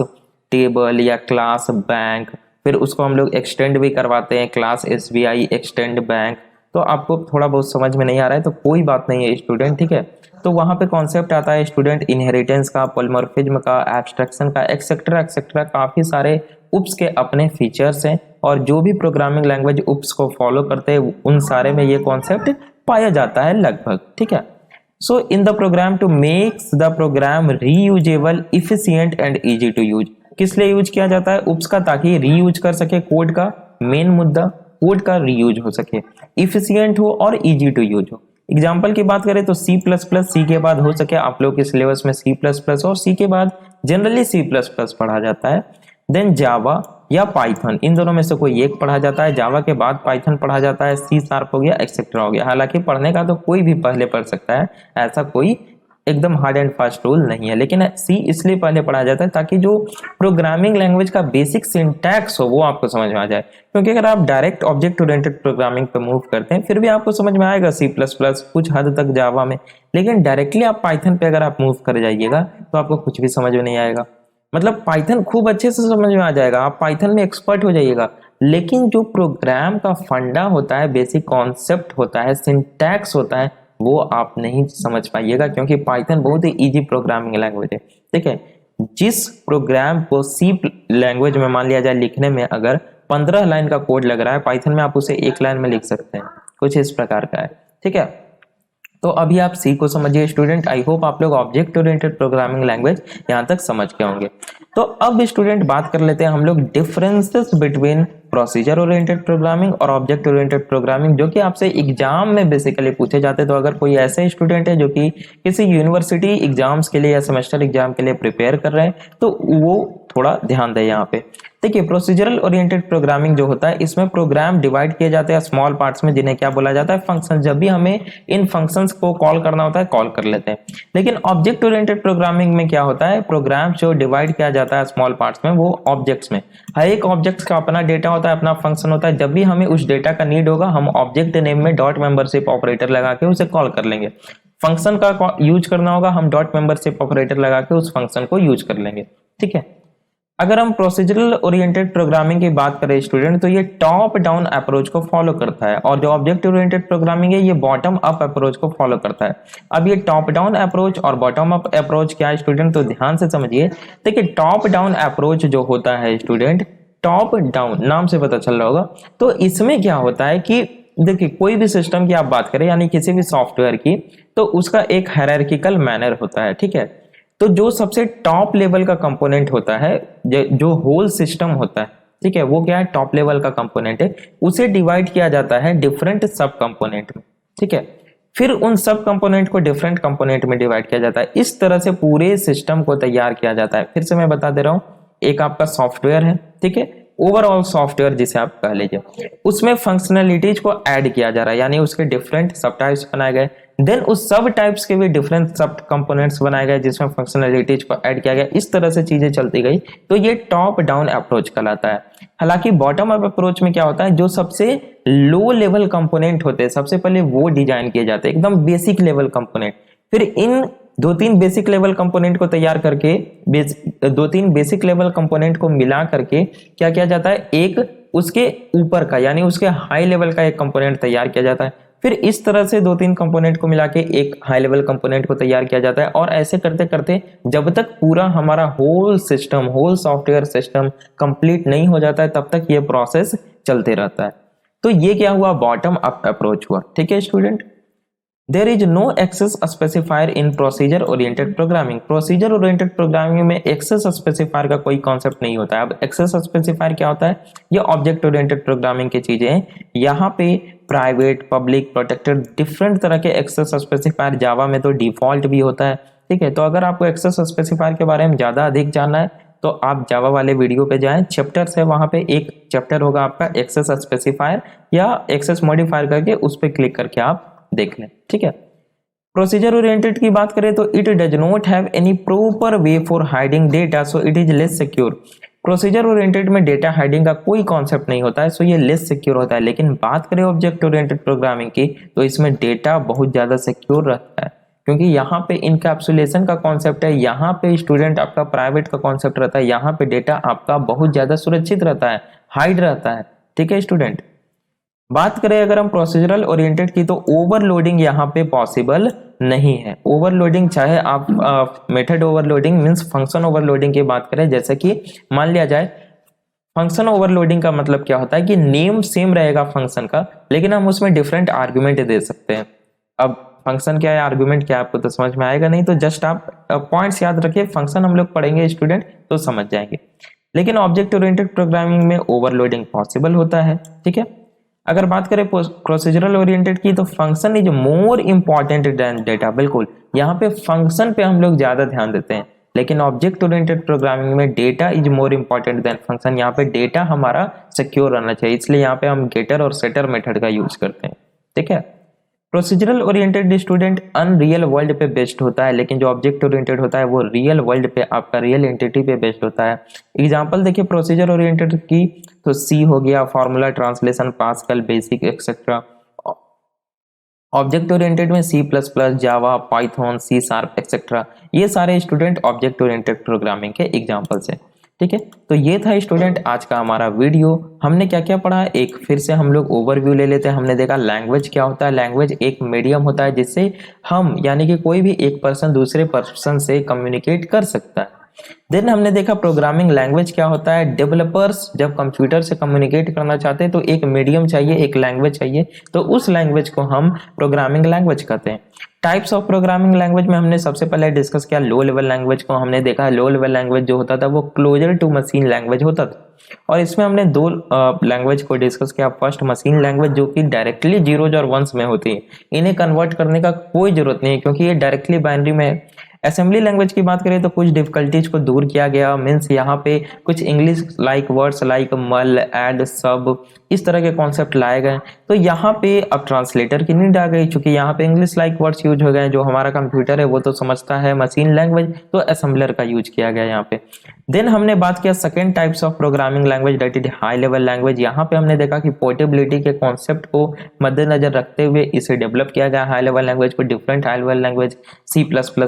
टेबल या क्लास बैंक, फिर उसको हम लोग एक्सटेंड भी करवाते हैं, क्लास SBI एक्सटेंड बैंक। तो आपको थोड़ा बहुत समझ में नहीं आ रहा है तो कोई बात नहीं है स्टूडेंट, ठीक है। तो वहां पे कॉन्सेप्ट आता है स्टूडेंट इनहेरिटेंस का, पॉलीमॉर्फिज्म का, एब्स्ट्रैक्शन का, एक्सेट्रा एक्सेट्रा, काफी सारे उप्स के अपने फीचर्स हैं, और जो भी प्रोग्रामिंग लैंग्वेज उप्स को फॉलो करते हैं उन सारे में ये कॉन्सेप्ट पाया जाता है लगभग, ठीक है। So in the program to makes the program reusable, efficient and easy to use. किस लिए यूज किया जाता है उप्स का, ताकि रीयूज कर सके कोड का, मेन मुद्दा कोड का रीयूज हो सके, इफिशिएंट हो और इजी टू यूज हो। एग्जाम्पल की बात करें तो C++, सी के बाद हो सके आप लोग के सिलेबस में C++, और सी के बाद जनरली C++ पढ़ा जाता है। देन जावा या पाइथन, इन दोनों में से कोई एक पढ़ा जाता है। जावा के बाद पाइथन पढ़ा जाता है, C# हो गया, एक्सेट्रा हो गया। हालांकि पढ़ने का तो कोई भी पहले पढ़ सकता है, ऐसा कोई एकदम हार्ड एंड फास्ट रूल नहीं है, लेकिन सी इसलिए पहले पढ़ा जाता है ताकि जो प्रोग्रामिंग लैंग्वेज का बेसिक सिंटैक्स हो वो आपको समझ में आ जाए। क्योंकि अगर आप डायरेक्ट ऑब्जेक्ट ओरिएंटेड प्रोग्रामिंग पे मूव करते हैं फिर भी आपको समझ में आएगा C++, कुछ हद तक जावा में, लेकिन डायरेक्टली आप पाइथन पे अगर आप मूव कर जाइएगा तो आपको कुछ भी समझ में नहीं आएगा। मतलब पाइथन खूब अच्छे से समझ में आ जाएगा, आप पाइथन में एक्सपर्ट हो जाइएगा, लेकिन जो प्रोग्राम का फंडा होता है, बेसिक कॉन्सेप्ट होता है, सिंटैक्स होता है, वो आप नहीं समझ पाइएगा, क्योंकि पाइथन बहुत ही इजी प्रोग्रामिंग लैंग्वेज है, ठीक है। जिस प्रोग्राम को सी लैंग्वेज में मान लिया जाए लिखने में अगर 15 लाइन का कोड लग रहा है, पाइथन में आप उसे 1 लाइन में लिख सकते हैं, कुछ इस प्रकार का है, ठीक है। तो अभी आप सी को समझिए स्टूडेंट। आई होप आप लोग ऑब्जेक्ट ओरिएंटेड प्रोग्रामिंग लैंग्वेज यहां तक समझ के होंगे। तो अब स्टूडेंट बात कर लेते हैं हम लोग differences between procedure oriented programming और ऑब्जेक्ट ओरिएंटेड प्रोग्रामिंग, जो कि आपसे एग्जाम में बेसिकली पूछे जाते हैं। तो अगर कोई ऐसे स्टूडेंट है जो कि किसी यूनिवर्सिटी एग्जाम्स के लिए या सेमेस्टर एग्जाम के लिए प्रिपेयर कर रहे हैं तो वो थोड़ा ध्यान दें यहाँ पे। देखिए प्रोसीजरल ओरिएंटेड प्रोग्रामिंग जो होता है इसमें प्रोग्राम डिवाइड किए जाते हैं स्मॉल पार्ट्स में, जिन्हें क्या बोला जाता है, फंक्शन। जब भी हमें इन फंक्शंस को कॉल करना होता है कॉल कर लेते हैं। लेकिन ऑब्जेक्ट ओरिएंटेड प्रोग्रामिंग में क्या होता है, प्रोग्राम जो डिवाइड किया जाता है स्मॉल पार्ट्स में वो ऑब्जेक्ट्स में, हर एक ऑब्जेक्ट्स का अपना डेटा होता है, अपना फंक्शन होता है। जब भी हमें उस डेटा का नीड होगा हम ऑब्जेक्ट नेम में डॉट मेंबरशिप ऑपरेटर लगा के उसे कॉल कर लेंगे। फंक्शन का यूज करना होगा हम डॉट मेंबरशिप ऑपरेटर लगा के उस फंक्शन को यूज कर लेंगे। ठीक है, अगर हम प्रोसीजरल ओरिएंटेड प्रोग्रामिंग की बात करें स्टूडेंट, तो ये टॉप डाउन अप्रोच को फॉलो करता है, और जो ऑब्जेक्ट ओरिएंटेड प्रोग्रामिंग है ये बॉटम अप अप्रोच को फॉलो करता है। अब ये टॉप डाउन अप्रोच और बॉटम अप अप्रोच क्या है स्टूडेंट, तो ध्यान से समझिए। देखिए टॉप डाउन अप्रोच जो होता है स्टूडेंट, टॉप डाउन नाम से पता चल रहा होगा, तो इसमें क्या होता है कि देखिए कोई भी सिस्टम की आप बात करें यानी किसी भी सॉफ्टवेयर की, तो उसका एक हायरार्किकल मैनर होता है। ठीक है, तो जो सबसे टॉप लेवल का कंपोनेंट होता है, जो होल सिस्टम होता है, ठीक है, वो क्या है, टॉप लेवल का कंपोनेंट है, उसे डिवाइड किया जाता है डिफरेंट सब कंपोनेंट में। ठीक है, फिर उन सब कंपोनेंट को डिफरेंट कंपोनेंट में डिवाइड किया जाता है। इस तरह से पूरे सिस्टम को तैयार किया जाता है। फिर से मैं बता दे रहा हूं, एक आपका सॉफ्टवेयर है, ठीक है, ओवरऑल सॉफ्टवेयर जिसे आप कह लीजिए, उसमें फंक्शनलिटीज को ऐड किया जा रहा है, यानी उसके डिफरेंट सब टाइप्स बनाए गए। देन उस सब टाइप्स के भी डिफरेंट सब कंपोनेंट्स बनाए गए जिसमें फंक्शनलिटीज को ऐड किया गया। इस तरह से चीजें चलती गई, तो ये टॉप डाउन अप्रोच कहलाता है। हालांकि बॉटम अप अप्रोच में क्या होता है, जो सबसे लो लेवल कंपोनेंट होते हैं सबसे पहले वो डिजाइन किए जाते हैं, एकदम बेसिक लेवल कंपोनेंट। फिर इन दो तीन बेसिक लेवल कंपोनेंट को तैयार करके दो तीन बेसिक लेवल कंपोनेंट को मिला करके क्या किया जाता है, एक उसके ऊपर का यानी उसके हाई लेवल का एक कंपोनेंट तैयार किया जाता है। फिर इस तरह से दो तीन कंपोनेंट को मिला के एक हाई लेवल कंपोनेंट को तैयार किया जाता है, और ऐसे करते करते जब तक पूरा हमारा whole system, whole software system complete नहीं हो जाता है तब तक ये प्रोसेस चलते रहता है। तो ये क्या हुआ, बॉटम अप अप्रोच हुआ। ठीक है student, there is no access specifier in procedure oriented programming. Procedure oriented programming में एक्सेस स्पेसिफायर का कोई कॉन्सेप्ट नहीं होता है। अब एक्सेस स्पेसिफायर क्या होता है, ये ऑब्जेक्ट ओरिएंटेड प्रोग्रामिंग की चीजें हैं। यहाँ पे प्राइवेट, पब्लिक, प्रोटेक्टेड डिफरेंट तरह के एक्सेस स्पेसिफायर, जावा में तो डिफॉल्ट भी होता है। ठीक है, तो अगर आपको एक्सेस स्पेसिफायर के बारे में ज्यादा अधिक जानना है तो आप जावा वाले वीडियो पे जाएं, चैप्टर्स है, वहां पे एक चैप्टर होगा आपका एक्सेस स्पेसिफायर या एक्सेस मॉडिफायर करके, उस पर क्लिक करके आप देख लें। ठीक है, प्रोसीजर ओरिएंटेड की बात करें तो it does not have any proper way for hiding data, so it is less secure. Procedure oriented में डेटा हाइडिंग का कोई कॉन्सेप्ट नहीं होता है, सो ये लेस सिक्योर होता है। लेकिन बात करें ऑब्जेक्ट ओरिएंटेड प्रोग्रामिंग की तो इसमें डेटा बहुत ज्यादा सिक्योर रहता है, क्योंकि यहाँ पे इनकैप्सुलेशन का कॉन्सेप्ट है, यहाँ पे स्टूडेंट आपका प्राइवेट का कॉन्सेप्ट रहता है, यहाँ पे डेटा आपका बहुत ज्यादा सुरक्षित रहता है, हाइड रहता है। ठीक है स्टूडेंट, बात करें अगर हम प्रोसीजरल ओरिएंटेड की तो ओवरलोडिंग यहाँ पे पॉसिबल नहीं है। ओवरलोडिंग चाहे आप method overloading means function overloading की बात करें, जैसे कि मान लिया जाए फंक्शन ओवरलोडिंग का मतलब क्या होता है कि नेम सेम रहेगा फंक्शन का, लेकिन हम उसमें डिफरेंट आर्ग्यूमेंट दे सकते हैं। अब फंक्शन क्या है, आर्ग्यूमेंट क्या है, आपको तो समझ में आएगा नहीं, तो जस्ट आप पॉइंट्स याद रखिए, फंक्शन हम लोग पढ़ेंगे स्टूडेंट तो समझ जाएंगे। लेकिन ऑब्जेक्ट ओरिएंटेड प्रोग्रामिंग में ओवरलोडिंग पॉसिबल होता है। ठीक है, अगर बात करें प्रोसीजरल ओरिएंटेड की तो function is more important than data. बिल्कुल, यहाँ पे फंक्शन पे हम लोग ज्यादा ध्यान देते हैं, लेकिन ऑब्जेक्ट ओरिएंटेड प्रोग्रामिंग में data is more important than function. यहाँ पे डेटा हमारा सिक्योर रहना चाहिए, इसलिए यहाँ पे हम गेटर और सेटर मेथड का यूज करते हैं। ठीक है, procedural oriented student unreal world पे बेस्ड होता है, लेकिन जो ऑब्जेक्ट ओरिएंटेड होता है वो रियल वर्ल्ड पे, आपका रियल एंटिटी पे बेस्ड होता है। एग्जांपल देखिए प्रोसीजर ओरिएंटेड की तो सी हो गया, formula translation, pascal, basic etcetera. Object oriented में सी प्लस प्लस, जावा, पाइथन, सी शार्प एक्सेट्रा, ये सारे स्टूडेंट ऑब्जेक्ट ओरिएंटेड प्रोग्रामिंग के एग्जाम्पल्स हैं। ठीक है, तो ये था स्टूडेंट आज का हमारा वीडियो। हमने क्या क्या पढ़ा, एक फिर से हम लोग ओवरव्यू ले लेते हैं। हमने देखा लैंग्वेज क्या होता है, लैंग्वेज एक मीडियम होता है जिससे हम यानी कि कोई भी एक पर्सन दूसरे पर्सन से कम्युनिकेट कर सकता है। देन हमने देखा प्रोग्रामिंग लैंग्वेज क्या होता है, डेवलपर्स जब कंप्यूटर से कम्युनिकेट करना चाहते हैं तो एक मीडियम चाहिए, एक लैंग्वेज चाहिए, तो उस लैंग्वेज को हम प्रोग्रामिंग लैंग्वेज कहते हैं। टाइप्स ऑफ प्रोग्रामिंग लैंग्वेज में हमने सबसे पहले डिस्कस किया लो लेवल लैंग्वेज को। हमने देखा लो लेवल लैंग्वेज जो होता था वो क्लोजर टू मशीन लैंग्वेज होता था, और इसमें हमने दो लैंग्वेज को डिस्कस किया। फर्स्ट मशीन लैंग्वेज जो कि डायरेक्टली जीरोज और वंस में होती है, इन्हें कन्वर्ट करने का कोई जरूरत नहीं है क्योंकि ये डायरेक्टली बाइनरी में असेंबली लैंग्वेज की बात करें तो कुछ डिफिकल्टीज को दूर किया गया, मीन्स यहाँ पे कुछ इंग्लिश लाइक वर्ड्स लाइक मल, एड, सब, इस तरह के कॉन्सेप्ट लाए गए। तो यहाँ पे अब ट्रांसलेटर की नीड आ गई, क्योंकि यहाँ पे इंग्लिश लाइक वर्ड्स यूज हो गए, जो हमारा कंप्यूटर है वो तो समझता है मशीन लैंग्वेज, तो असेंबलर का यूज किया गया यहाँ पे। देन हमने बात किया second types of programming language, that is high level language. यहाँ पे हमने देखा कि पोर्टेबिलिटी के कॉन्सेप्ट को मद्देनजर रखते हुए इसे डेवलप किया गया हाई लेवल लैंग्वेज को। Different high level language C++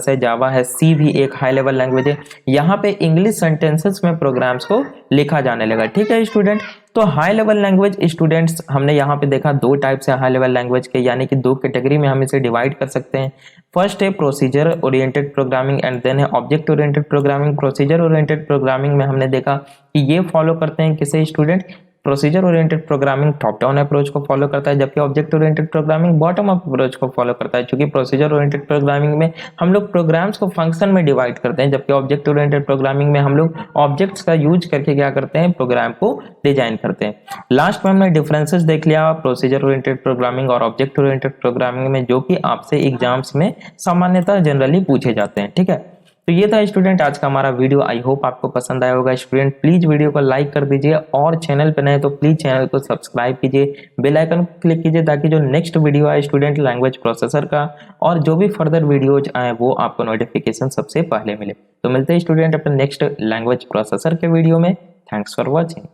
है, जावा है, सी भी एक हाई लेवल लैंग्वेज है। यहाँ पे इंग्लिश सेंटेंसेस में प्रोग्राम्स को लिखा जाने लगा। ठीक है स्टूडेंट, तो हाई लेवल लैंग्वेज स्टूडेंट्स हमने यहाँ पे देखा दो टाइप से हाई लेवल लैंग्वेज के, यानी कि दो कैटेगरी में हम इसे डिवाइड कर सकते हैं। फर्स्ट है procedure oriented programming and then है object oriented programming. Procedure oriented programming में हमने देखा कि ये फॉलो करते हैं किसे student, procedure oriented programming top down approach को फॉलो करता है, जबकि object oriented programming bottom up approach को फॉलो करता है। क्योंकि प्रोसीजर ओरिएंटेड प्रोग्रामिंग में हम लोग प्रोग्राम्स को फंक्शन में डिवाइड करते हैं, जबकि ऑब्जेक्ट ओरिएंटेड प्रोग्रामिंग में हम लोग ऑब्जेक्ट्स का यूज करके क्या करते हैं, प्रोग्राम को डिजाइन करते हैं। लास्ट में हमने डिफरेंसेस देख लिया प्रोसीजर ओरिएंटेड प्रोग्रामिंग और ऑब्जेक्ट ओरिएंटेड प्रोग्रामिंग में, जो कि आपसे एग्जाम्स में सामान्यतः जनरली पूछे जाते हैं। ठीक है, तो ये था स्टूडेंट आज का हमारा वीडियो। आई होप आपको पसंद आया होगा। स्टूडेंट प्लीज वीडियो को लाइक कर दीजिए और चैनल पे नए तो प्लीज चैनल को सब्सक्राइब कीजिए, बेल आइकन को क्लिक कीजिए, ताकि जो नेक्स्ट वीडियो आए स्टूडेंट लैंग्वेज प्रोसेसर का और जो भी फर्दर वीडियोज आए वो आपको नोटिफिकेशन सबसे पहले मिले। तो मिलते हैं स्टूडेंट अपने नेक्स्ट लैंग्वेज प्रोसेसर के वीडियो में। Thanks for watching.